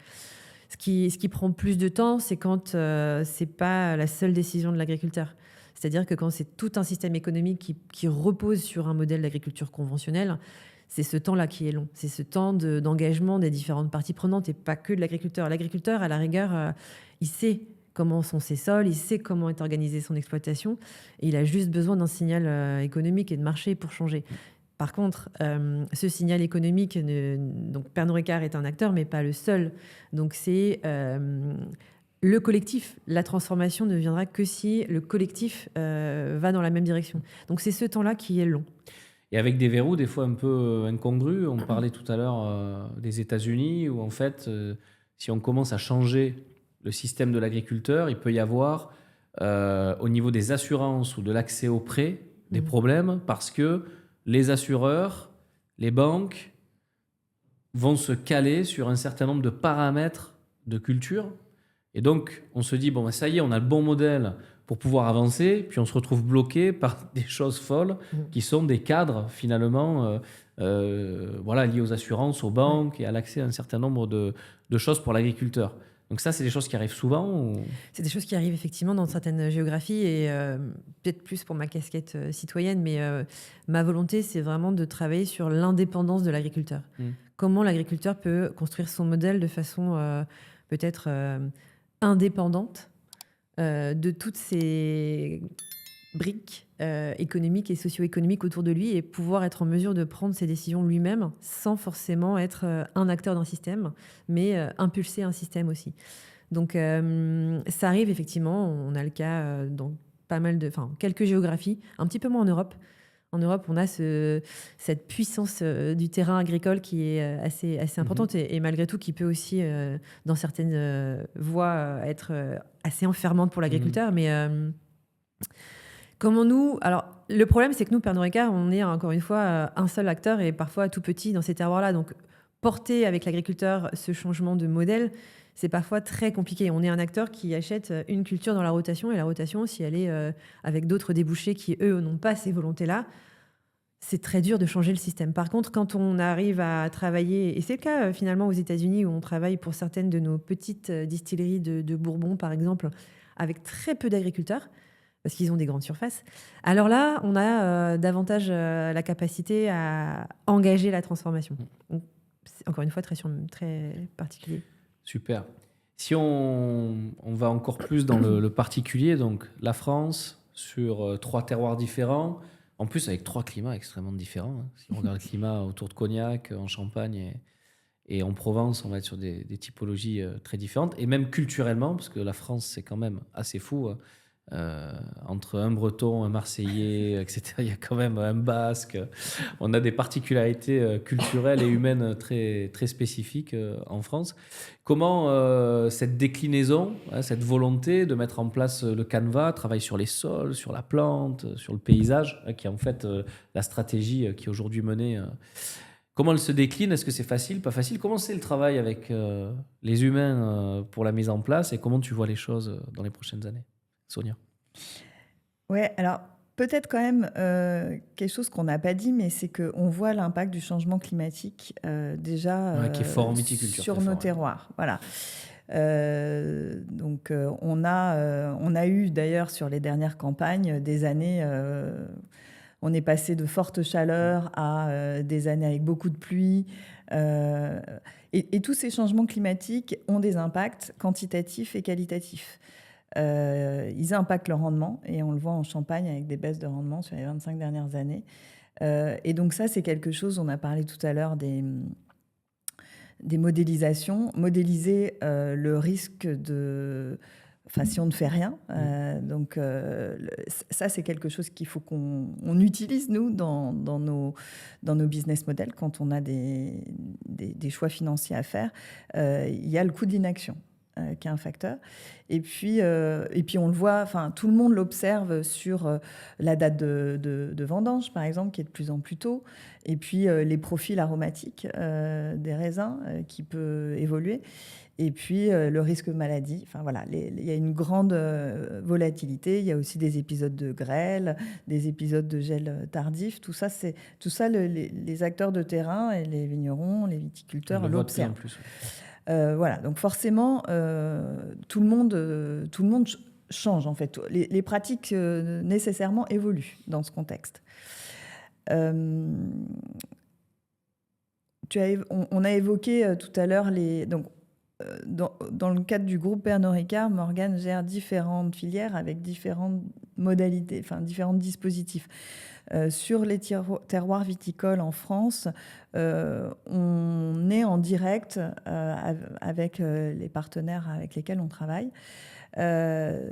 Ce qui prend plus de temps, c'est quand c'est pas la seule décision de l'agriculteur. C'est-à-dire que quand c'est tout un système économique qui repose sur un modèle d'agriculture conventionnelle, c'est ce temps-là qui est long. C'est ce temps d'engagement des différentes parties prenantes et pas que de l'agriculteur. L'agriculteur, à la rigueur, il sait comment sont ses sols, il sait comment est organisée son exploitation, et il a juste besoin d'un signal économique et de marché pour changer. Par contre, ce signal économique, donc Pernod Ricard est un acteur, mais pas le seul. Donc c'est le collectif. La transformation ne viendra que si le collectif va dans la même direction. Donc c'est ce temps-là qui est long. Et avec des verrous des fois un peu incongrus. On parlait tout à l'heure des États-Unis, où en fait, si on commence à changer le système de l'agriculteur, il peut y avoir au niveau des assurances ou de l'accès aux prêts des problèmes, parce que les assureurs, les banques vont se caler sur un certain nombre de paramètres de culture. Et donc, on se dit, bon, ben, ça y est, on a le bon modèle pour pouvoir avancer, puis on se retrouve bloqué par des choses folles qui sont des cadres, finalement, voilà, liés aux assurances, aux banques et à l'accès à un certain nombre de choses pour l'agriculteur. Donc ça, c'est des choses qui arrivent souvent ou... C'est des choses qui arrivent effectivement dans certaines géographies, et peut-être plus pour ma casquette citoyenne, mais ma volonté, c'est vraiment de travailler sur l'indépendance de l'agriculteur. Comment l'agriculteur peut construire son modèle de façon peut-être indépendante de toutes ces briques économiques et socio-économiques autour de lui, et pouvoir être en mesure de prendre ses décisions lui-même sans forcément être un acteur d'un système, mais impulser un système aussi. Donc ça arrive effectivement, on a le cas dans pas mal quelques géographies, un petit peu moins en Europe. En Europe, on a cette puissance du terrain agricole qui est assez importante, et malgré tout qui peut aussi, dans certaines voies, être assez enfermante pour l'agriculteur. Mais comment nous... Alors, le problème, c'est que nous, Pernod Ricard, on est encore une fois un seul acteur, et parfois tout petit dans ces terroirs-là. Donc, porter avec l'agriculteur ce changement de modèle, c'est parfois très compliqué. On est un acteur qui achète une culture dans la rotation, et la rotation, si elle est avec d'autres débouchés qui, eux, n'ont pas ces volontés-là, c'est très dur de changer le système. Par contre, quand on arrive à travailler, et c'est le cas finalement aux États-Unis, où on travaille pour certaines de nos petites distilleries de Bourbon, par exemple, avec très peu d'agriculteurs, parce qu'ils ont des grandes surfaces, alors là, on a davantage la capacité à engager la transformation. Donc, c'est encore une fois très particulier. Super. Si on va encore plus dans le particulier, donc la France, sur 3 terroirs différents, en plus avec 3 climats extrêmement différents. Hein. Si on regarde le climat autour de Cognac, en Champagne et en Provence, on va être sur des typologies très différentes. Et même culturellement, parce que la France, c'est quand même assez fou. Entre un Breton, un Marseillais, etc. Il y a quand même un Basque. On a des particularités culturelles et humaines très, très spécifiques en France. Comment cette déclinaison, cette volonté de mettre en place le canevas, travail sur les sols, sur la plante, sur le paysage, qui est en fait la stratégie qui est aujourd'hui menée, comment elle se décline? Est-ce que c'est facile, pas facile? Comment c'est le travail avec les humains pour la mise en place, et comment tu vois les choses dans les prochaines années, Sonia? Ouais, alors peut-être quand même quelque chose qu'on n'a pas dit, mais c'est qu'on voit l'impact du changement climatique déjà qui est fort en viticulture, sur très nos fort, terroirs. Voilà. Donc on a eu d'ailleurs sur les dernières campagnes des années, on est passé de fortes chaleurs à des années avec beaucoup de pluie. Et tous ces changements climatiques ont des impacts quantitatifs et qualitatifs. Ils impactent le rendement, et on le voit en Champagne avec des baisses de rendement sur les 25 dernières années. Et donc ça, c'est quelque chose, on a parlé tout à l'heure des modélisations. Modéliser le risque de... Enfin, si on ne fait rien. Donc ça, c'est quelque chose qu'il faut qu'on utilise, nous, dans nos business models, quand on a des choix financiers à faire. Il y a le coût d'inaction. qui est un facteur. Et puis on le voit, enfin, tout le monde l'observe sur la date de vendange, par exemple, qui est de plus en plus tôt, et puis les profils aromatiques des raisins qui peut évoluer, et puis le risque maladie. Enfin voilà, il y a une grande volatilité. Il y a aussi des épisodes de grêle, des épisodes de gel tardif. Tout ça, les acteurs de terrain et les vignerons, les viticulteurs l'observent. Voilà, donc forcément, tout le monde change en fait. Les pratiques nécessairement évoluent dans ce contexte. On a évoqué tout à l'heure dans le cadre du groupe Pernod Ricard, Morgane gère différentes filières avec différentes modalités, enfin différents dispositifs. Sur les terroirs viticoles en France, on est en direct avec les partenaires avec lesquels on travaille.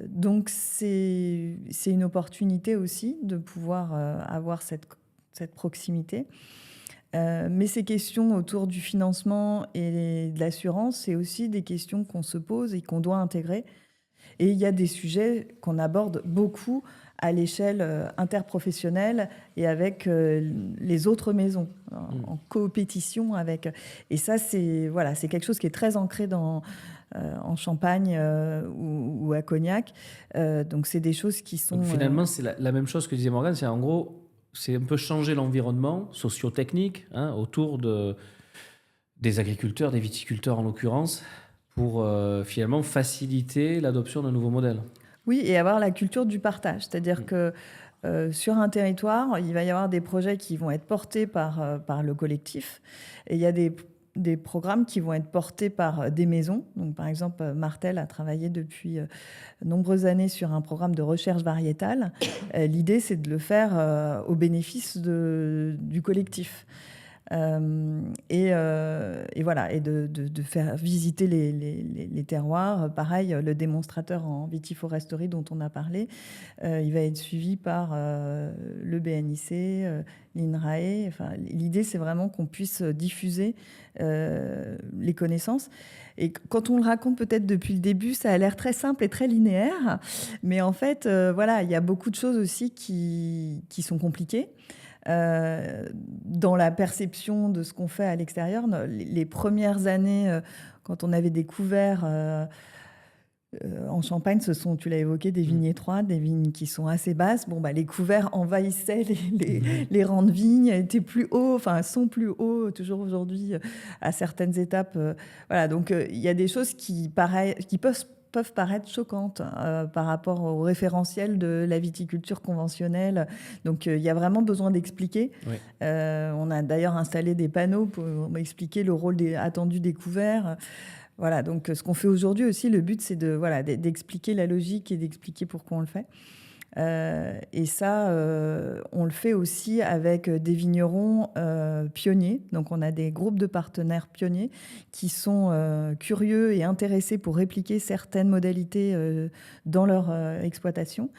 Donc c'est une opportunité aussi de pouvoir avoir cette proximité. Mais ces questions autour du financement et de l'assurance, c'est aussi des questions qu'on se pose et qu'on doit intégrer. Et il y a des sujets qu'on aborde beaucoup à l'échelle interprofessionnelle et avec les autres maisons, en coopétition avec. Et ça, c'est quelque chose qui est très ancré en Champagne ou à Cognac. Donc, c'est des choses qui sont... Donc, finalement, c'est la même chose que disait Morgane. C'est en gros, c'est un peu changer l'environnement socio-technique autour des agriculteurs, des viticulteurs en l'occurrence, pour finalement faciliter l'adoption d'un nouveau modèle. Oui, et avoir la culture du partage. C'est-à-dire que sur un territoire, il va y avoir des projets qui vont être portés par le collectif. Et il y a des programmes qui vont être portés par des maisons. Donc, par exemple, Martel a travaillé depuis nombreuses années sur un programme de recherche variétale. L'idée, c'est de le faire au bénéfice du collectif. Et voilà, et de faire visiter les terroirs. Pareil, le démonstrateur en vitiforesterie dont on a parlé, il va être suivi par le BNIC, l'INRAE. Enfin, l'idée, c'est vraiment qu'on puisse diffuser les connaissances. Et quand on le raconte peut-être depuis le début, ça a l'air très simple et très linéaire. Mais en fait, voilà, il y a beaucoup de choses aussi qui sont compliquées. Dans la perception de ce qu'on fait à l'extérieur, les premières années, quand on avait découvert en Champagne, ce sont, tu l'as évoqué, des vignes étroites, des vignes qui sont assez basses. Bon, les couverts envahissaient les rangs de vignes, étaient plus hauts, enfin sont plus hauts toujours aujourd'hui à certaines étapes. Voilà, donc il y a des choses qui peuvent paraître choquantes par rapport au référentiel de la viticulture conventionnelle. Donc, il y a vraiment besoin d'expliquer. Oui. On a d'ailleurs installé des panneaux pour expliquer le rôle attendu des couverts. Voilà, donc ce qu'on fait aujourd'hui aussi, le but, c'est d'expliquer la logique et d'expliquer pourquoi on le fait. Et ça, on le fait aussi avec des vignerons pionniers. Donc, on a des groupes de partenaires pionniers qui sont curieux et intéressés pour répliquer certaines modalités dans leur exploitation.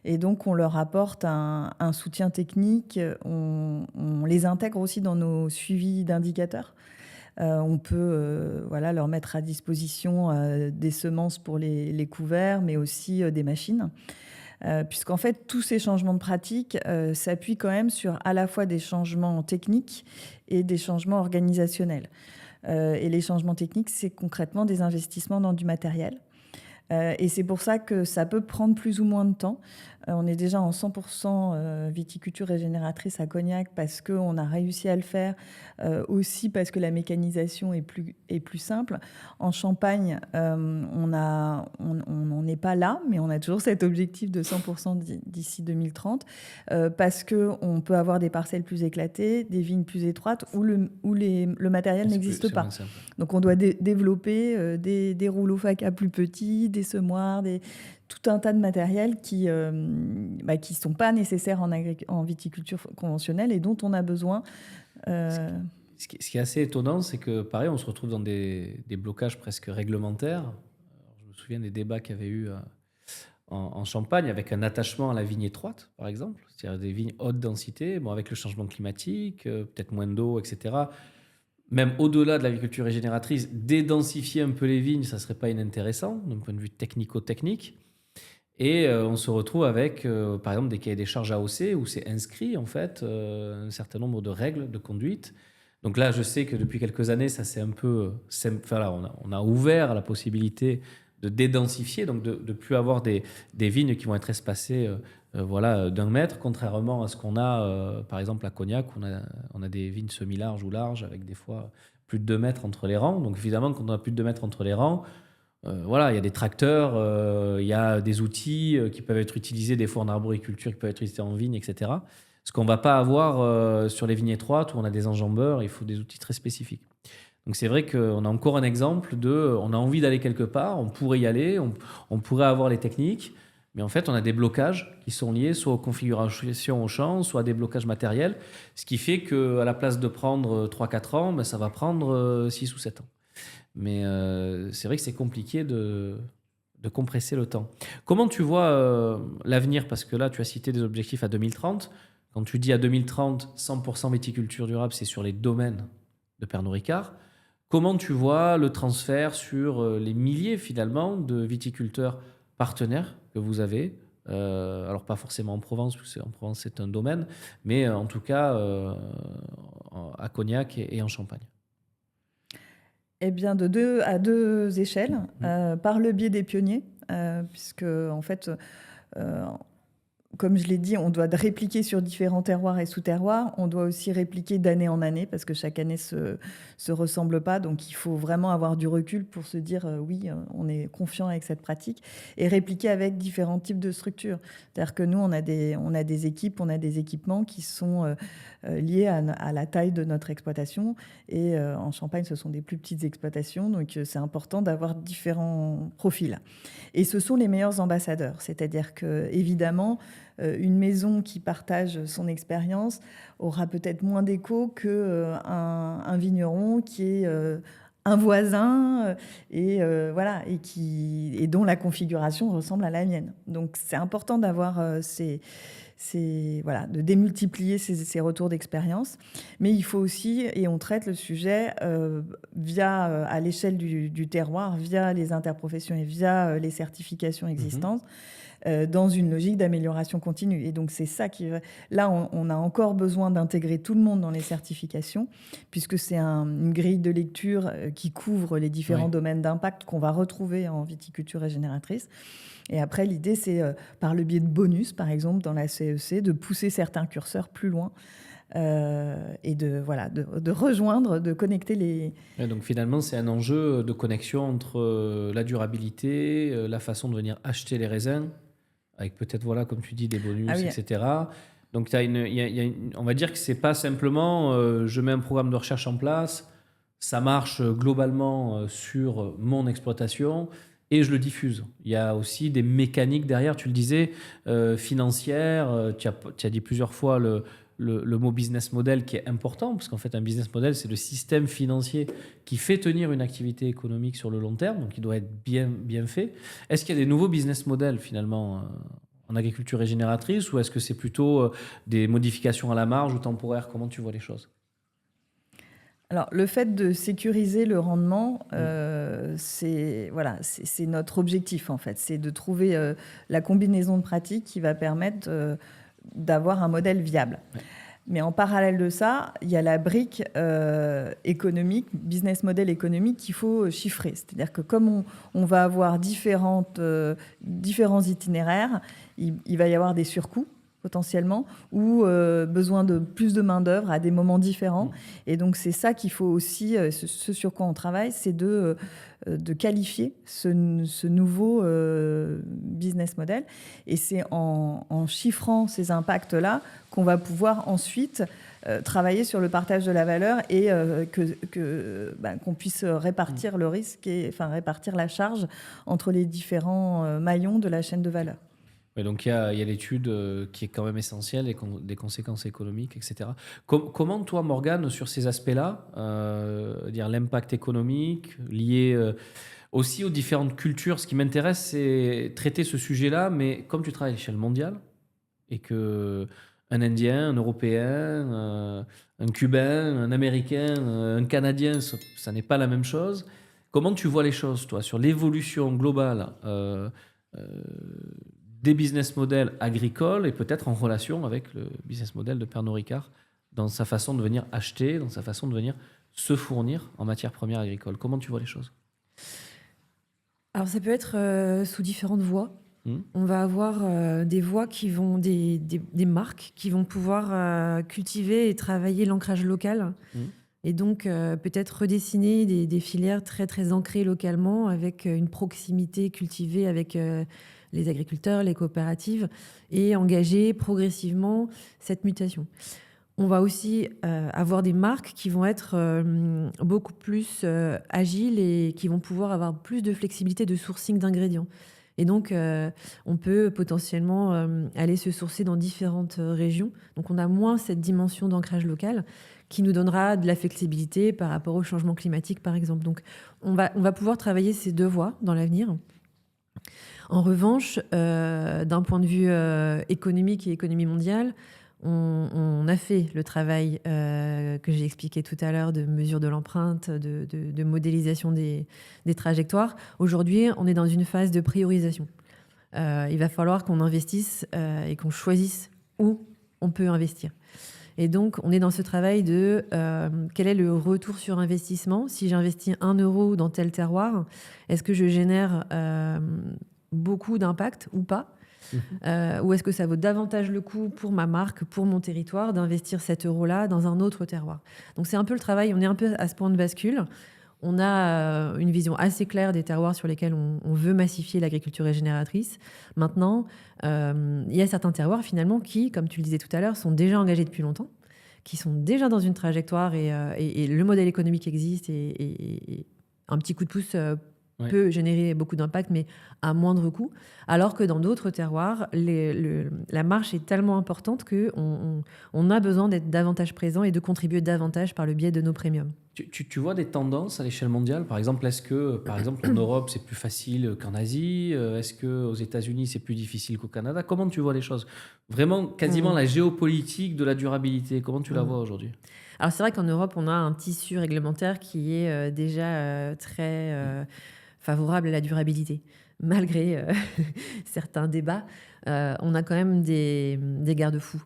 Et donc, on leur apporte un soutien technique. On les intègre aussi dans nos suivis d'indicateurs. On peut leur mettre à disposition des semences pour les couverts, mais aussi des machines. Puisqu'en fait, tous ces changements de pratique s'appuient quand même sur à la fois des changements techniques et des changements organisationnels. Et les changements techniques, c'est concrètement des investissements dans du matériel. Et c'est pour ça que ça peut prendre plus ou moins de temps. On est déjà en 100% viticulture régénératrice à Cognac parce qu'on a réussi à le faire, aussi parce que la mécanisation est plus simple. En Champagne, on n'en est pas là, mais on a toujours cet objectif de 100% d'ici 2030 parce qu'on peut avoir des parcelles plus éclatées, des vignes plus étroites où le matériel n'existe pas. Donc on doit développer des rouleaux FACA plus petits, des semoirs, tout un tas de matériel qui sont pas nécessaires en viticulture conventionnelle et dont on a besoin. Ce qui est assez étonnant, c'est que pareil, on se retrouve dans des blocages presque réglementaires. Alors, je me souviens des débats qu'il y avait eu en Champagne avec un attachement à la vigne étroite, par exemple, c'est-à-dire des vignes haute densité, avec le changement climatique, peut-être moins d'eau, etc. même au-delà de l'agriculture régénératrice, dédensifier un peu les vignes, ça ne serait pas inintéressant d'un point de vue technico-technique. Et on se retrouve avec, par exemple, des cahiers des charges AOC où c'est inscrit en fait un certain nombre de règles de conduite. Donc là, je sais que depuis quelques années, ça c'est un peu, enfin là, on a ouvert la possibilité de dédensifier, donc de ne plus avoir des vignes qui vont être espacées voilà, d'1 mètre, contrairement à ce qu'on a, par exemple, à Cognac, où on a des vignes semi-larges ou larges, avec des fois plus de 2 mètres entre les rangs. Donc évidemment, quand on a plus de 2 mètres entre les rangs, voilà, il y a des tracteurs, il y a des outils qui peuvent être utilisés, des fois en arboriculture, qui peuvent être utilisés en vigne, etc. Ce qu'on ne va pas avoir sur les vignes étroites où on a des enjambeurs, il faut des outils très spécifiques. Donc c'est vrai qu'on a encore un exemple de, on a envie d'aller quelque part, on pourrait y aller, on pourrait avoir les techniques, mais en fait on a des blocages qui sont liés soit aux configurations au champ, soit à des blocages matériels, ce qui fait qu'à la place de prendre 3-4 ans, ben, ça va prendre 6 ou 7 ans. Mais c'est vrai que c'est compliqué de compresser le temps. Comment tu vois l'avenir? Parce que là, tu as cité des objectifs à 2030. Quand tu dis à 2030, 100% viticulture durable, c'est sur les domaines de Pernod Ricard. Comment tu vois le transfert sur les milliers, finalement, de viticulteurs partenaires que vous avez? Alors, pas forcément en Provence, parce qu'en Provence, c'est un domaine, mais en tout cas, à Cognac et en Champagne. Eh bien, à deux échelles, par le biais des pionniers, puisque, en fait, euh, comme je l'ai dit, on doit répliquer sur différents terroirs et sous-terroirs. On doit aussi répliquer d'année en année parce que chaque année se ressemble pas. Donc, il faut vraiment avoir du recul pour se dire oui, on est confiant avec cette pratique et répliquer avec différents types de structures. C'est-à-dire que nous, on a des équipes, on a des équipements qui sont liés à la taille de notre exploitation. Et en Champagne, ce sont des plus petites exploitations. Donc, c'est important d'avoir différents profils. Et ce sont les meilleurs ambassadeurs. C'est-à-dire que, évidemment, une maison qui partage son expérience aura peut-être moins d'écho qu'un vigneron qui est un voisin voilà, et dont la configuration ressemble à la mienne. Donc c'est important d'avoir voilà, de démultiplier ces retours d'expérience. Mais il faut aussi, et on traite le sujet à l'échelle du terroir, via les interprofessions et via les certifications existantes, dans une logique d'amélioration continue. Et donc, c'est ça qui... Là, on a encore besoin d'intégrer tout le monde dans les certifications, puisque c'est une grille de lecture qui couvre les différents domaines d'impact qu'on va retrouver en viticulture régénératrice. Et après, l'idée, c'est, par le biais de bonus, par exemple, dans la CEC, de pousser certains curseurs plus loin et de rejoindre, de connecter les... Et donc finalement, c'est un enjeu de connexion entre la durabilité, la façon de venir acheter les raisins, avec peut-être, voilà, comme tu dis, des bonus, etc. Donc on va dire que c'est pas simplement je mets un programme de recherche en place, ça marche globalement sur mon exploitation et je le diffuse. Il y a aussi des mécaniques derrière, tu le disais, financières. Tu as dit plusieurs fois le mot business model qui est important, parce qu'en fait, un business model, c'est le système financier qui fait tenir une activité économique sur le long terme, donc il doit être bien fait. Est-ce qu'il y a des nouveaux business models, finalement, en agriculture régénératrice, ou est-ce que c'est plutôt des modifications à la marge ou temporaires? Comment tu vois les choses? Alors, le fait de sécuriser le rendement, c'est notre objectif, en fait. C'est de trouver la combinaison de pratiques qui va permettre d'avoir un modèle viable. Ouais. Mais en parallèle de ça, il y a la brique économique, business model économique qu'il faut chiffrer. C'est-à-dire que comme on va avoir différents itinéraires, il va y avoir des surcoûts potentiellement, ou besoin de plus de main-d'œuvre à des moments différents. Et donc, c'est ça qu'il faut aussi, ce sur quoi on travaille, c'est de qualifier ce nouveau business model. Et c'est en chiffrant ces impacts-là qu'on va pouvoir ensuite travailler sur le partage de la valeur et qu'on puisse répartir le risque répartir la charge entre les différents maillons de la chaîne de valeur. Ouais, donc il y a l'étude qui est quand même essentielle, et des conséquences économiques, etc. Comment toi, Morgane, sur ces aspects-là, dire l'impact économique lié aussi aux différentes cultures, ce qui m'intéresse, c'est traiter ce sujet-là, mais comme tu travailles à l'échelle mondiale et que un Indien, un Européen, un Cubain, un Américain, un Canadien, ça n'est pas la même chose. Comment tu vois les choses, toi, sur l'évolution globale des business models agricoles et peut-être en relation avec le business model de Pernod Ricard dans sa façon de venir acheter, dans sa façon de venir se fournir en matières premières agricoles? Comment tu vois les choses? Alors ça peut être sous différentes voies. Hmm. On va avoir des voies qui vont, des marques qui vont pouvoir cultiver et travailler l'ancrage local. Et donc peut-être redessiner des filières très très ancrées localement avec une proximité cultivée avec les agriculteurs, les coopératives et engager progressivement cette mutation. On va aussi avoir des marques qui vont être beaucoup plus agiles et qui vont pouvoir avoir plus de flexibilité de sourcing d'ingrédients. Et donc, on peut potentiellement aller se sourcer dans différentes régions. Donc, on a moins cette dimension d'ancrage local qui nous donnera de la flexibilité par rapport au changement climatique, par exemple. Donc, on va pouvoir travailler ces deux voies dans l'avenir. En revanche, d'un point de vue économique et économie mondiale, on a fait le travail que j'ai expliqué tout à l'heure de mesure de l'empreinte, de modélisation des trajectoires. Aujourd'hui, on est dans une phase de priorisation. Il va falloir qu'on investisse et qu'on choisisse où on peut investir. Et donc, on est dans ce travail de quel est le retour sur investissement. Si j'investis 1 euro dans tel terroir, est-ce que je génère beaucoup d'impact ou pas ? Ou est-ce que ça vaut davantage le coup pour ma marque, pour mon territoire, d'investir cet euro-là dans un autre terroir? Donc c'est un peu le travail, on est un peu à ce point de bascule. On a une vision assez claire des terroirs sur lesquels on veut massifier l'agriculture régénératrice. Maintenant, il y a certains terroirs finalement qui, comme tu le disais tout à l'heure, sont déjà engagés depuis longtemps, qui sont déjà dans une trajectoire et le modèle économique existe et un petit coup de pouce peut générer beaucoup d'impact, mais à moindre coût. Alors que dans d'autres terroirs, la marche est tellement importante qu'on a besoin d'être davantage présent et de contribuer davantage par le biais de nos premiums. Tu vois des tendances à l'échelle mondiale? Par exemple, est-ce que en Europe, c'est plus facile qu'en Asie? Est-ce qu'aux États-Unis, c'est plus difficile qu'au Canada? Comment tu vois les choses? Vraiment, quasiment la géopolitique de la durabilité, comment tu la vois aujourd'hui? Alors, c'est vrai qu'en Europe, on a un tissu réglementaire qui est déjà très favorable à la durabilité. Malgré certains débats, on a quand même des garde-fous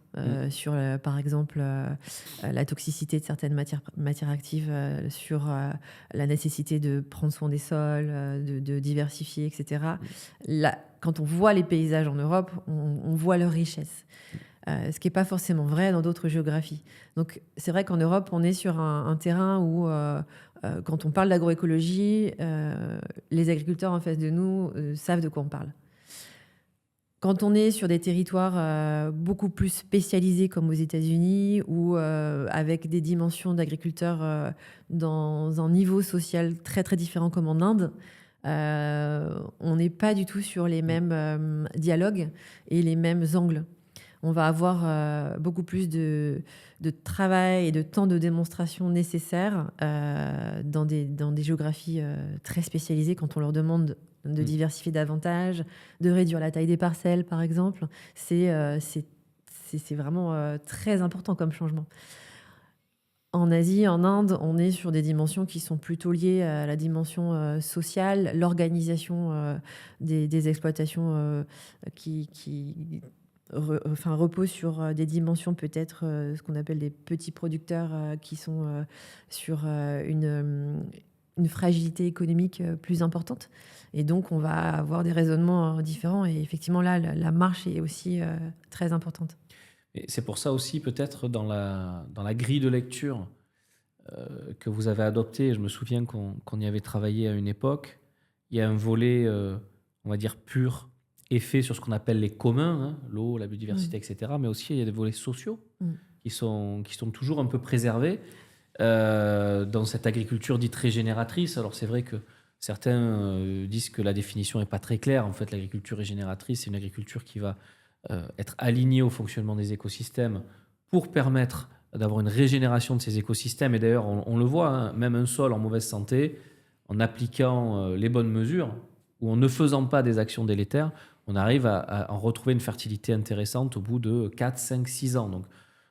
sur, par exemple, la toxicité de certaines matières actives, sur la nécessité de prendre soin des sols, de diversifier, etc. Là, quand on voit les paysages en Europe, on voit leur richesse. Ce qui n'est pas forcément vrai dans d'autres géographies. Donc c'est vrai qu'en Europe, on est sur un terrain où, quand on parle d'agroécologie, les agriculteurs en face de nous savent de quoi on parle. Quand on est sur des territoires beaucoup plus spécialisés comme aux États-Unis ou avec des dimensions d'agriculteurs dans un niveau social très très différent comme en Inde, on n'est pas du tout sur les mêmes dialogues et les mêmes angles. On va avoir beaucoup plus de travail et de temps de démonstration nécessaires dans des géographies très spécialisées quand on leur demande de diversifier davantage, de réduire la taille des parcelles, par exemple. C'est vraiment très important comme changement. En Asie, en Inde, on est sur des dimensions qui sont plutôt liées à la dimension sociale, l'organisation des exploitations qui repose sur des dimensions peut-être ce qu'on appelle des petits producteurs qui sont sur une fragilité économique plus importante. Et donc, on va avoir des raisonnements différents. Et effectivement, là, la marche est aussi très importante. Et c'est pour ça aussi, peut-être, dans la grille de lecture que vous avez adoptée, je me souviens qu'on y avait travaillé à une époque, il y a un volet, on va dire, pur effet sur ce qu'on appelle les communs, hein, l'eau, la biodiversité, etc. Mais aussi, il y a des volets sociaux qui sont toujours un peu préservés dans cette agriculture dite régénératrice. Alors, c'est vrai que certains disent que la définition n'est pas très claire. En fait, l'agriculture régénératrice, c'est une agriculture qui va être alignée au fonctionnement des écosystèmes pour permettre d'avoir une régénération de ces écosystèmes. Et d'ailleurs, on le voit, hein, même un sol en mauvaise santé, en appliquant les bonnes mesures ou en ne faisant pas des actions délétères, on arrive à en retrouver une fertilité intéressante au bout de 4, 5, 6 ans. Donc,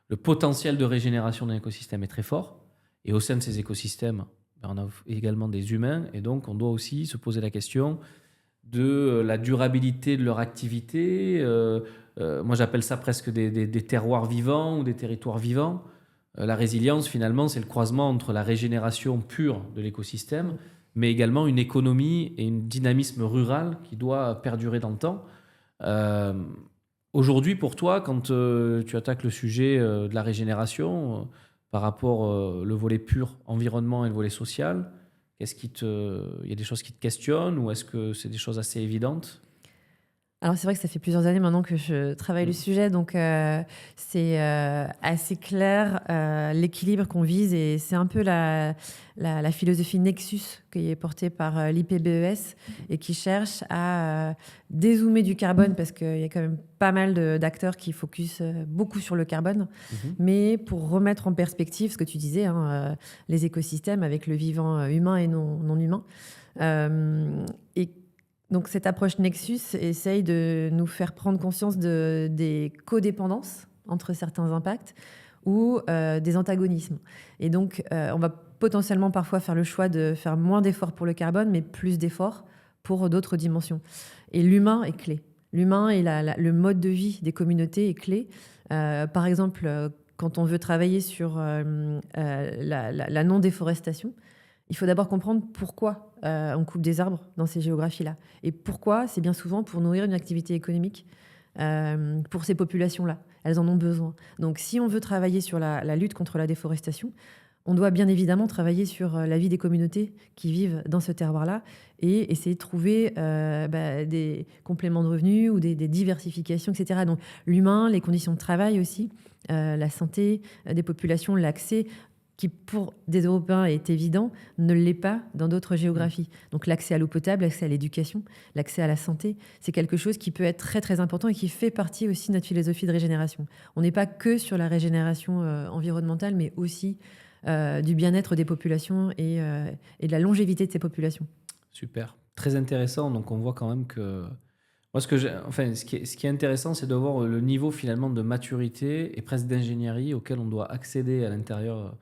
le potentiel de régénération d'un écosystème est très fort. Et au sein de ces écosystèmes, on a également des humains. Et donc, on doit aussi se poser la question de la durabilité de leur activité. Moi, j'appelle ça presque des terroirs vivants ou des territoires vivants. La résilience, finalement, c'est le croisement entre la régénération pure de l'écosystème, mais également une économie et un dynamisme rural qui doit perdurer dans le temps. Aujourd'hui, pour toi, quand tu attaques le sujet de la régénération, par rapport le volet pur environnement et le volet social, il y a des choses qui te questionnent ou est-ce que c'est des choses assez évidentes? Alors c'est vrai que ça fait plusieurs années maintenant que je travaille le sujet, donc c'est assez clair l'équilibre qu'on vise, et c'est un peu la philosophie Nexus qui est portée par l'IPBES et qui cherche à dézoomer du carbone, parce qu'il y a quand même pas mal d'acteurs qui focusent beaucoup sur le carbone, mais pour remettre en perspective ce que tu disais, hein, les écosystèmes avec le vivant humain et non humain. Et donc cette approche Nexus essaye de nous faire prendre conscience des codépendances entre certains impacts ou des antagonismes. Et donc on va potentiellement parfois faire le choix de faire moins d'efforts pour le carbone, mais plus d'efforts pour d'autres dimensions. Et l'humain est clé. L'humain et le mode de vie des communautés est clé. Par exemple, quand on veut travailler sur la non-déforestation, il faut d'abord comprendre pourquoi on coupe des arbres dans ces géographies-là. Et pourquoi? C'est bien souvent pour nourrir une activité économique pour ces populations-là. Elles en ont besoin. Donc si on veut travailler sur la lutte contre la déforestation, on doit bien évidemment travailler sur la vie des communautés qui vivent dans ce terroir-là et essayer de trouver des compléments de revenus ou des diversifications, etc. Donc l'humain, les conditions de travail aussi, la santé des populations, l'accès, qui pour des Européens est évident, ne l'est pas dans d'autres géographies. Donc l'accès à l'eau potable, l'accès à l'éducation, l'accès à la santé, c'est quelque chose qui peut être très très important et qui fait partie aussi de notre philosophie de régénération. On n'est pas que sur la régénération environnementale, mais aussi du bien-être des populations et de la longévité de ces populations. Super, très intéressant. Donc on voit quand même que... Moi, ce qui est intéressant, c'est de voir le niveau finalement de maturité et presque d'ingénierie auquel on doit accéder à l'intérieur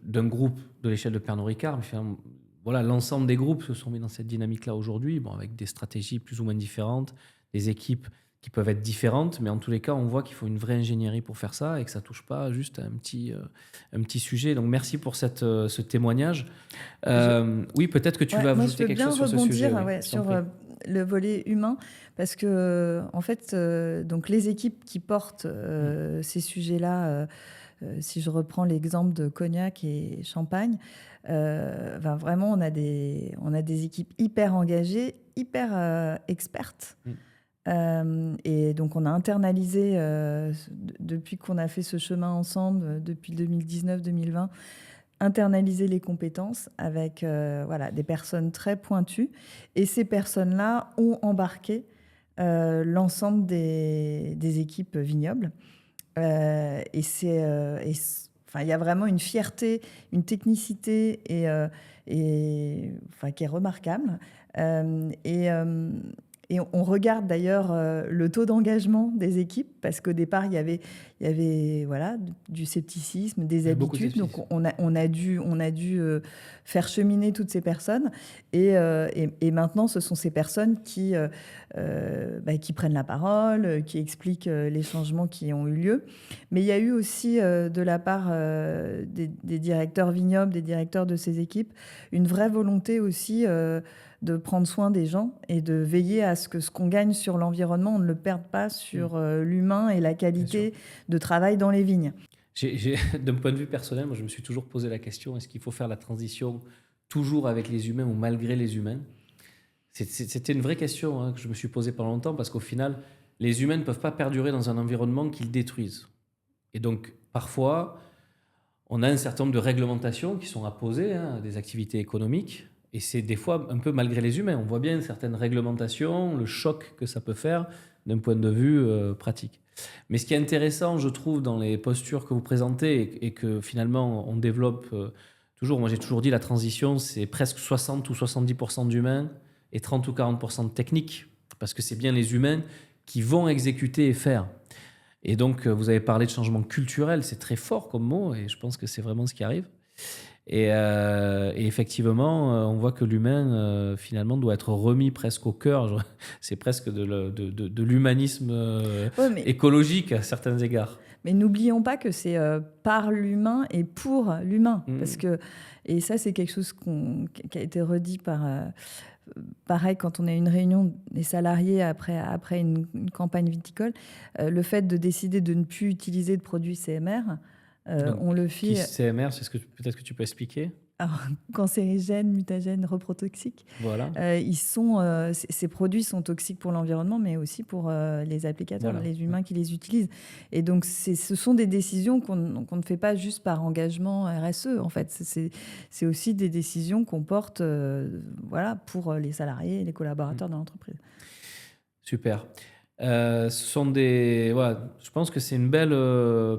d'un groupe de l'échelle de Pernod Ricard. Mais finalement, voilà, l'ensemble des groupes se sont mis dans cette dynamique-là aujourd'hui, avec des stratégies plus ou moins différentes, des équipes qui peuvent être différentes, mais en tous les cas, on voit qu'il faut une vraie ingénierie pour faire ça et que ça ne touche pas juste à un petit sujet. Donc, merci pour ce témoignage. Oui, peut-être que tu vas ajouter quelque chose sur ce sujet. Moi, je veux bien rebondir sur le volet humain, parce que, en fait, donc les équipes qui portent ces sujets-là, si je reprends l'exemple de Cognac et Champagne, vraiment, on a des équipes hyper engagées, hyper expertes. Et donc, on a internalisé, depuis qu'on a fait ce chemin ensemble, depuis 2019-2020, internaliser les compétences avec des personnes très pointues. Et ces personnes-là ont embarqué l'ensemble des équipes vignobles. Il y a vraiment une fierté, une technicité qui est remarquable. Et on regarde d'ailleurs le taux d'engagement des équipes, parce qu'au départ, il y avait du scepticisme, des habitudes. Donc, on a dû faire cheminer toutes ces personnes. Et maintenant, ce sont ces personnes qui prennent la parole, qui expliquent les changements qui ont eu lieu. Mais il y a eu aussi, de la part des directeurs vignobles, des directeurs de ces équipes, une vraie volonté aussi de prendre soin des gens et de veiller à ce que ce qu'on gagne sur l'environnement, on ne le perde pas sur l'humain et la qualité de travail dans les vignes. D'un point de vue personnel, moi, je me suis toujours posé la question, est-ce qu'il faut faire la transition toujours avec les humains ou malgré les humains? C'était une vraie question que je me suis posée pendant longtemps, parce qu'au final, les humains ne peuvent pas perdurer dans un environnement qu'ils détruisent. Et donc, parfois, on a un certain nombre de réglementations qui sont apposées à des activités économiques. Et c'est des fois un peu malgré les humains. On voit bien certaines réglementations, le choc que ça peut faire d'un point de vue pratique. Mais ce qui est intéressant, je trouve, dans les postures que vous présentez et que finalement on développe toujours, moi j'ai toujours dit la transition, c'est presque 60 ou 70% d'humains et 30 ou 40% de technique. parce que c'est bien les humains qui vont exécuter et faire. Et donc, vous avez parlé de changement culturel, c'est très fort comme mot, et je pense que c'est vraiment ce qui arrive. Et effectivement, on voit que l'humain, finalement, doit être remis presque au cœur. C'est presque de l'humanisme Ouais, mais écologique à certains égards. Mais n'oublions pas que c'est par l'humain et pour l'humain. Parce que, et ça, c'est quelque chose qui a été redit pareil, quand on a une réunion des salariés après une campagne viticole, le fait de décider de ne plus utiliser de produits CMR, on le fait. CMR, peut-être que tu peux expliquer. Alors, cancérigènes, mutagènes, reprotoxiques. Voilà. Ces produits sont toxiques pour l'environnement, mais aussi pour les applicateurs, Voilà. les humains qui les utilisent. Et donc, ce sont des décisions qu'on ne fait pas juste par engagement RSE. En fait, c'est aussi des décisions qu'on porte pour les salariés et les collaborateurs de l'entreprise. Super. Ce sont je pense que c'est une belle.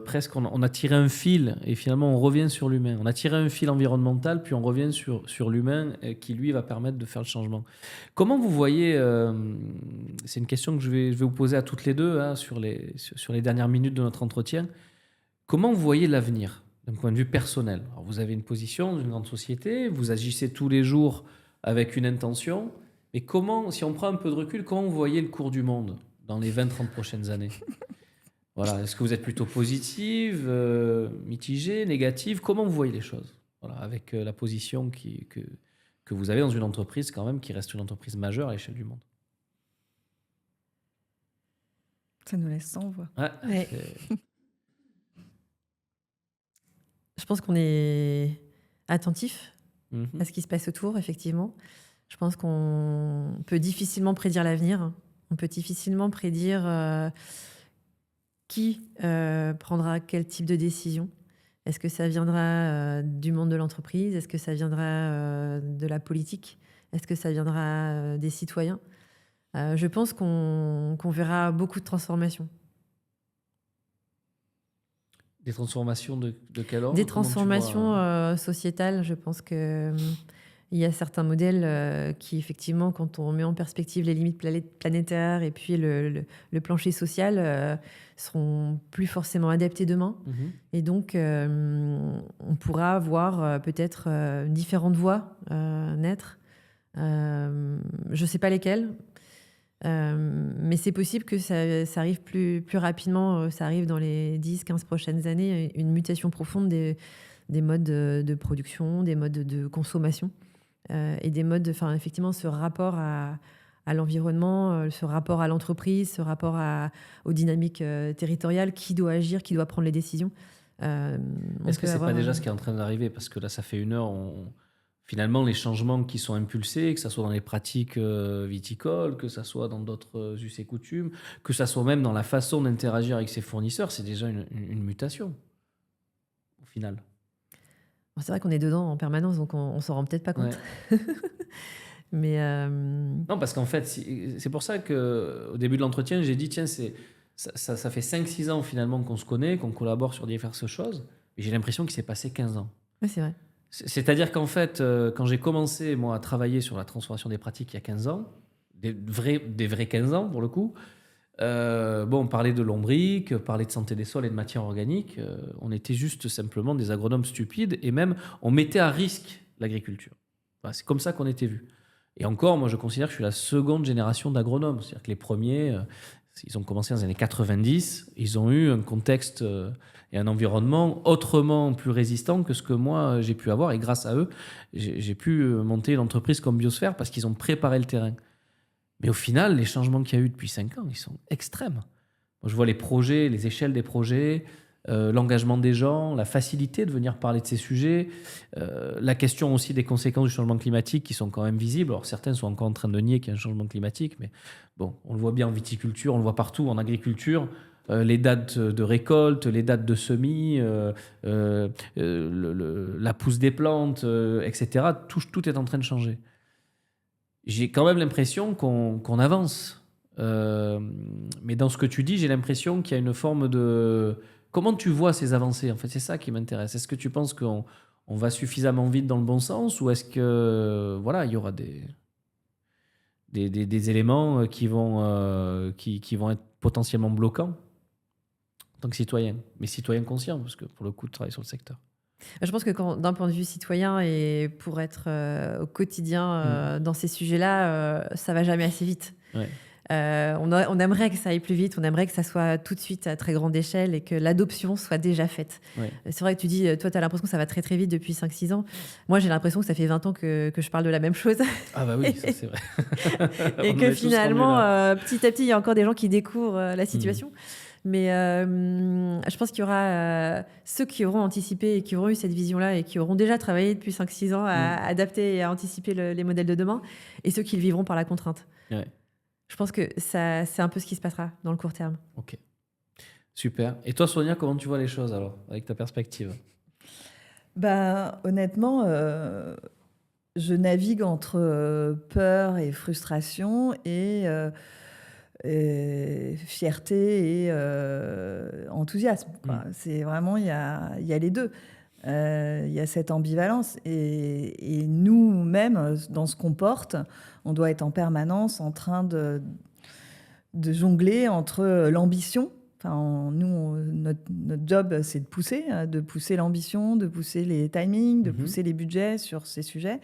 Presque, on a tiré un fil et finalement on revient sur l'humain. On a tiré un fil environnemental, puis on revient sur l'humain qui lui va permettre de faire le changement. Comment vous voyez. C'est une question que je vais vous poser à toutes les deux sur les dernières minutes de notre entretien. Comment vous voyez l'avenir d'un point de vue personnel? Alors, vous avez une position dans une grande société, vous agissez tous les jours avec une intention. Mais comment, si on prend un peu de recul, comment vous voyez le cours du monde dans les 20-30 prochaines années? Voilà. Est-ce que vous êtes plutôt positive, mitigée, négative? Comment vous voyez les choses? Voilà, avec la position que vous avez dans une entreprise quand même qui reste une entreprise majeure à l'échelle du monde. Ça nous laisse sans voix. Ouais. Je pense qu'on est attentif à ce qui se passe autour, effectivement. Je pense qu'on peut difficilement prédire l'avenir. On peut difficilement prédire qui prendra quel type de décision. Est-ce que ça viendra du monde de l'entreprise? Est-ce que ça viendra de la politique? Est-ce que ça viendra des citoyens? Je pense qu'on verra beaucoup de transformations. Des transformations de quel ordre? Des transformations sociétales. Je pense que il y a certains modèles qui, effectivement, quand on met en perspective les limites planétaires et puis le plancher social, seront plus forcément adaptés demain. Et donc, on pourra voir peut-être différentes voies naître. Je ne sais pas lesquelles. Mais c'est possible que ça arrive plus rapidement, ça arrive dans les 10-15 prochaines années, une mutation profonde des modes de production, des modes de consommation et des modes, effectivement, ce rapport à l'environnement, ce rapport à l'entreprise, ce rapport aux dynamiques territoriales, qui doit agir, qui doit prendre les décisions. Est-ce que c'est pas déjà ce qui est en train d'arriver? Parce que là, ça fait une heure, finalement, les changements qui sont impulsés, que ce soit dans les pratiques viticoles, que ce soit dans d'autres us et coutumes, que ce soit même dans la façon d'interagir avec ses fournisseurs, c'est déjà une mutation, au final. Bon, c'est vrai qu'on est dedans en permanence, donc on s'en rend peut-être pas compte. Ouais. Mais non, parce qu'en fait, c'est pour ça qu'au début de l'entretien, j'ai dit, tiens, ça fait 5-6 ans finalement qu'on se connaît, qu'on collabore sur diverses choses, et j'ai l'impression qu'il s'est passé 15 ans. Oui, c'est vrai. C'est-à-dire qu'en fait, quand j'ai commencé, moi, à travailler sur la transformation des pratiques il y a 15 ans, des vrais 15 ans pour le coup, on parlait de lombric, parlait de santé des sols et de matière organique, on était juste simplement des agronomes stupides et même on mettait à risque l'agriculture. Enfin, c'est comme ça qu'on était vus. Et encore, moi je considère que je suis la seconde génération d'agronomes, c'est-à-dire que les premiers, ils ont commencé dans les années 90, ils ont eu un contexte et un environnement autrement plus résistant que ce que moi j'ai pu avoir, et grâce à eux, j'ai pu monter une entreprise comme Biosphère parce qu'ils ont préparé le terrain. Mais au final, les changements qu'il y a eu depuis 5 ans, ils sont extrêmes. Moi, je vois les projets, les échelles des projets, l'engagement des gens, la facilité de venir parler de ces sujets, la question aussi des conséquences du changement climatique qui sont quand même visibles. Alors certains sont encore en train de nier qu'il y a un changement climatique, mais bon, on le voit bien en viticulture, on le voit partout, en agriculture. Les dates de récolte, les dates de semis, la pousse des plantes, etc. Tout est en train de changer. J'ai quand même l'impression qu'on avance. Mais dans ce que tu dis, j'ai l'impression qu'il y a une forme de... Comment tu vois ces avancées? En fait, c'est ça qui m'intéresse. Est-ce que tu penses qu'on va suffisamment vite dans le bon sens, ou est-ce que il y aura des des éléments qui vont être potentiellement bloquants en tant que citoyen, mais citoyen conscient, parce que pour le coup, tu travailles sur le secteur. Je pense que d'un point de vue citoyen et pour être au quotidien dans ces sujets-là, ça va jamais assez vite. Ouais. On aimerait que ça aille plus vite, on aimerait que ça soit tout de suite à très grande échelle et que l'adoption soit déjà faite. Ouais. C'est vrai que tu dis, toi, tu as l'impression que ça va très très vite depuis 5-6 ans. Moi, j'ai l'impression que ça fait 20 ans que je parle de la même chose. Ah bah oui, ça c'est vrai. Et On que est tous finalement, rendus là. petit à petit, il y a encore des gens qui découvrent la situation. Mais je pense qu'il y aura ceux qui auront anticipé et qui auront eu cette vision-là et qui auront déjà travaillé depuis 5-6 ans à adapter et à anticiper les modèles de demain, et ceux qui le vivront par la contrainte. Ouais. Je pense que c'est un peu ce qui se passera dans le court terme. Ok. Super. Et toi, Sonia, comment tu vois les choses alors, avec ta perspective? Honnêtement, je navigue entre peur et frustration et fierté et enthousiasme, quoi. C'est vraiment, il y a les deux. Il y a cette ambivalence. Et nous-mêmes, dans ce qu'on porte, on doit être en permanence en train de jongler entre l'ambition. Enfin, notre job, c'est de pousser l'ambition, de pousser les timings, de pousser les budgets sur ces sujets.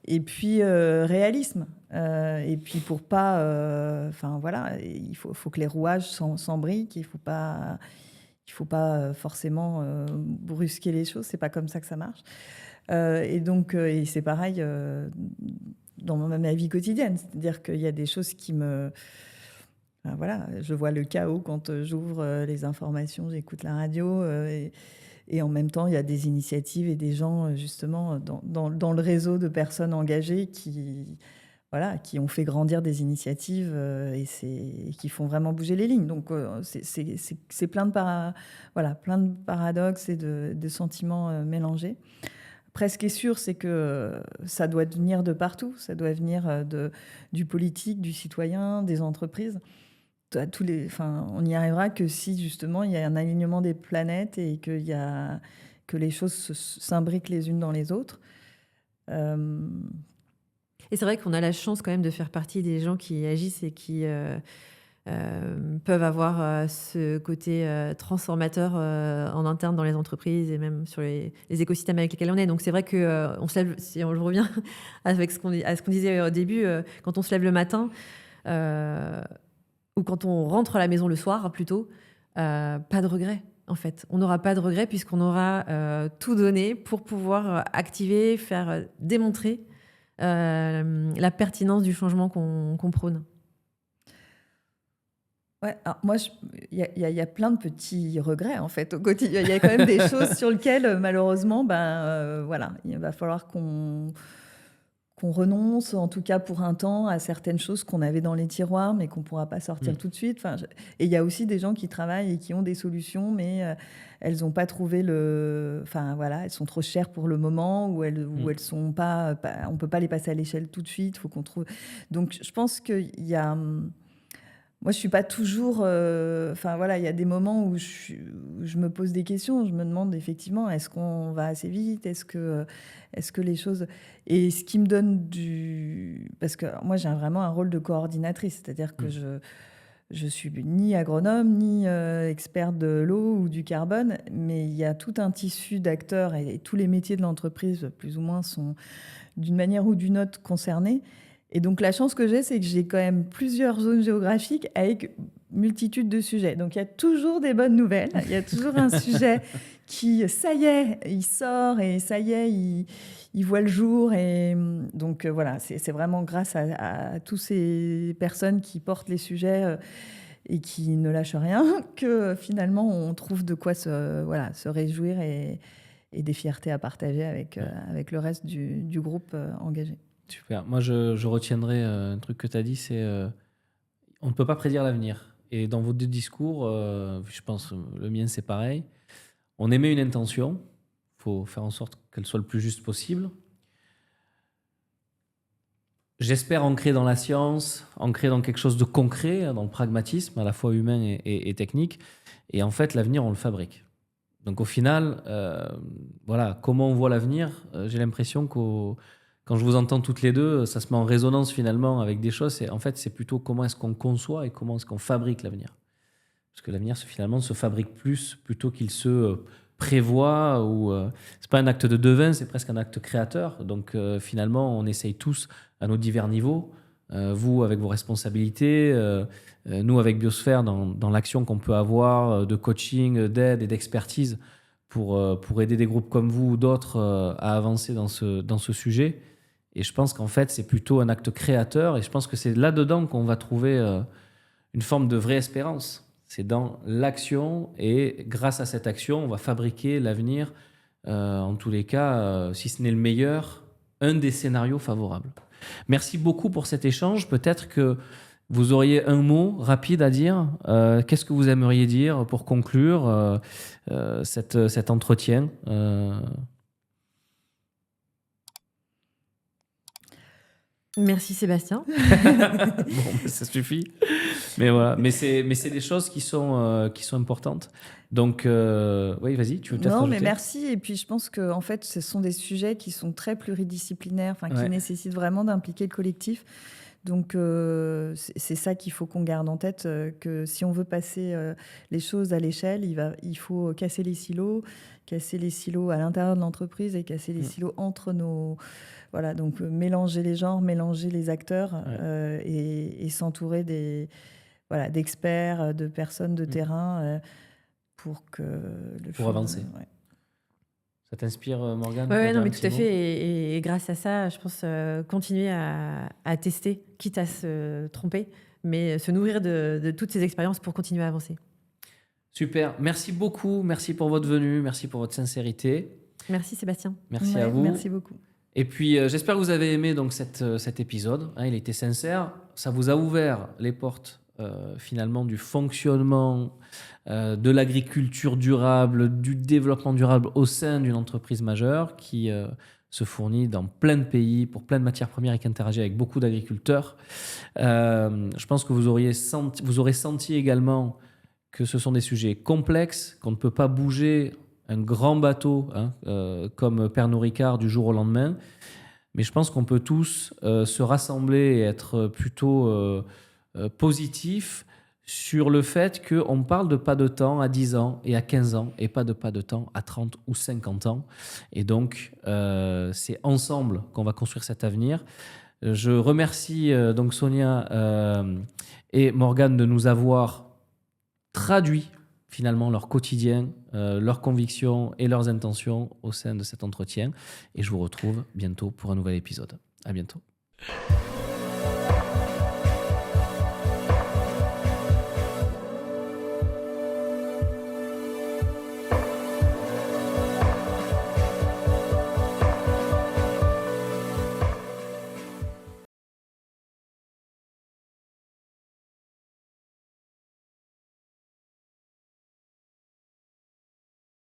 Et puis, réalisme. Et puis, pour pas... Enfin, voilà, il faut que les rouages s'embriquent. Il faut pas forcément brusquer les choses. C'est pas comme ça que ça marche. Et donc, et c'est pareil dans ma vie quotidienne. C'est-à-dire qu'il y a des choses qui me... Enfin, voilà, je vois le chaos quand j'ouvre les informations, j'écoute la radio. Et en même temps, il y a des initiatives et des gens, justement, dans le réseau de personnes engagées qui ont fait grandir des initiatives et qui font vraiment bouger les lignes. Donc, c'est plein de paradoxes et de sentiments mélangés. Après, ce qui est sûr, c'est que ça doit venir de partout. Ça doit venir du politique, du citoyen, des entreprises. On n'y arrivera que si, justement, il y a un alignement des planètes et que les choses s'imbriquent les unes dans les autres. Et c'est vrai qu'on a la chance quand même de faire partie des gens qui agissent et qui peuvent avoir ce côté transformateur en interne dans les entreprises et même sur les écosystèmes avec lesquels on est. Donc c'est vrai que si on revient avec à ce qu'on disait au début, quand on se lève le matin ou quand on rentre à la maison le soir plutôt, pas de regret. En fait, on n'aura pas de regret puisqu'on aura tout donné pour pouvoir activer, faire démontrer la pertinence du changement qu'on prône. Ouais, alors moi, il y a plein de petits regrets, en fait, au quotidien. Il y a quand même des choses sur lesquelles, malheureusement, voilà, il va falloir qu'on renonce, en tout cas pour un temps, à certaines choses qu'on avait dans les tiroirs, mais qu'on ne pourra pas sortir tout de suite. Enfin, et il y a aussi des gens qui travaillent et qui ont des solutions, mais elles n'ont pas trouvé Enfin, voilà, elles sont trop chères pour le moment, ou elles sont pas... On ne peut pas les passer à l'échelle tout de suite, il faut qu'on trouve... Donc, je pense qu'il y a... Moi, je ne suis pas toujours... Enfin, voilà, il y a des moments où je me pose des questions. Je me demande effectivement, est-ce qu'on va assez vite? Est-ce que les choses... Et ce qui me donne Parce que moi, j'ai vraiment un rôle de coordinatrice. C'est-à-dire que je suis ni agronome, ni experte de l'eau ou du carbone. Mais il y a tout un tissu d'acteurs et tous les métiers de l'entreprise, plus ou moins, sont d'une manière ou d'une autre concernés. Et donc, la chance que j'ai, c'est que j'ai quand même plusieurs zones géographiques avec multitude de sujets. Donc, il y a toujours des bonnes nouvelles. Il y a toujours un sujet qui, ça y est, il sort et ça y est, il voit le jour. Et donc, voilà, c'est vraiment grâce à toutes ces personnes qui portent les sujets et qui ne lâchent rien que finalement, on trouve de quoi se réjouir et des fiertés à partager avec le reste du groupe engagé. Super. Moi, je retiendrai un truc que tu as dit, c'est on ne peut pas prédire l'avenir. Et dans vos deux discours, je pense le mien, c'est pareil. On émet une intention. Il faut faire en sorte qu'elle soit le plus juste possible. J'espère ancrer dans la science, ancrer dans quelque chose de concret, dans le pragmatisme, à la fois humain et technique. Et en fait, l'avenir, on le fabrique. Donc au final, voilà, comment on voit l'avenir, j'ai l'impression quand je vous entends toutes les deux, ça se met en résonance finalement avec des choses. En fait, c'est plutôt comment est-ce qu'on conçoit et comment est-ce qu'on fabrique l'avenir. Parce que l'avenir, finalement, se fabrique plus plutôt qu'il se prévoit. C'est pas un acte de devin, c'est presque un acte créateur. Donc finalement, on essaye tous à nos divers niveaux. Vous avec vos responsabilités, nous avec Biosphère dans l'action qu'on peut avoir de coaching, d'aide et d'expertise pour aider des groupes comme vous ou d'autres à avancer dans ce sujet. Et je pense qu'en fait, c'est plutôt un acte créateur et je pense que c'est là-dedans qu'on va trouver une forme de vraie espérance. C'est dans l'action et grâce à cette action, on va fabriquer l'avenir, en tous les cas, si ce n'est le meilleur, un des scénarios favorables. Merci beaucoup pour cet échange. Peut-être que vous auriez un mot rapide à dire. Qu'est-ce que vous aimeriez dire pour conclure cet entretien Merci Sébastien. Bon, ça suffit. Mais voilà. Mais c'est des choses qui sont importantes. Donc, oui, vas-y, tu veux peut-être Non, rajouter? mais merci. Et puis, je pense que en fait, ce sont des sujets qui sont très pluridisciplinaires, qui nécessitent vraiment d'impliquer le collectif. Donc, c'est ça qu'il faut qu'on garde en tête, que si on veut passer les choses à l'échelle, il faut casser les silos à l'intérieur de l'entreprise et casser les silos entre nos... Voilà, donc mélanger les genres, mélanger les acteurs et s'entourer d'experts, de personnes de terrain pour avancer. Ouais. Ça t'inspire, Morgane? Oui, non, mais tout à fait. Et grâce à ça, je pense continuer à tester, quitte à se tromper, mais se nourrir de toutes ces expériences pour continuer à avancer. Super. Merci beaucoup. Merci pour votre venue. Merci pour votre sincérité. Merci Sébastien. Merci à vous. Merci beaucoup. Et puis, j'espère que vous avez aimé donc, cet épisode. Il était sincère. Ça vous a ouvert les portes finalement du fonctionnement de l'agriculture durable, du développement durable au sein d'une entreprise majeure qui se fournit dans plein de pays pour plein de matières premières et qui interagit avec beaucoup d'agriculteurs. Je pense que vous aurez senti également que ce sont des sujets complexes, qu'on ne peut pas bouger un grand bateau comme Pernod Ricard du jour au lendemain. Mais je pense qu'on peut tous se rassembler et être plutôt positifs sur le fait qu'on parle de pas de temps à 10 ans et à 15 ans et pas de temps à 30 ou 50 ans. Et donc, c'est ensemble qu'on va construire cet avenir. Je remercie donc Sonia et Morgane de nous avoir traduit finalement leur quotidien, leurs convictions et leurs intentions au sein de cet entretien. Et je vous retrouve bientôt pour un nouvel épisode. À bientôt.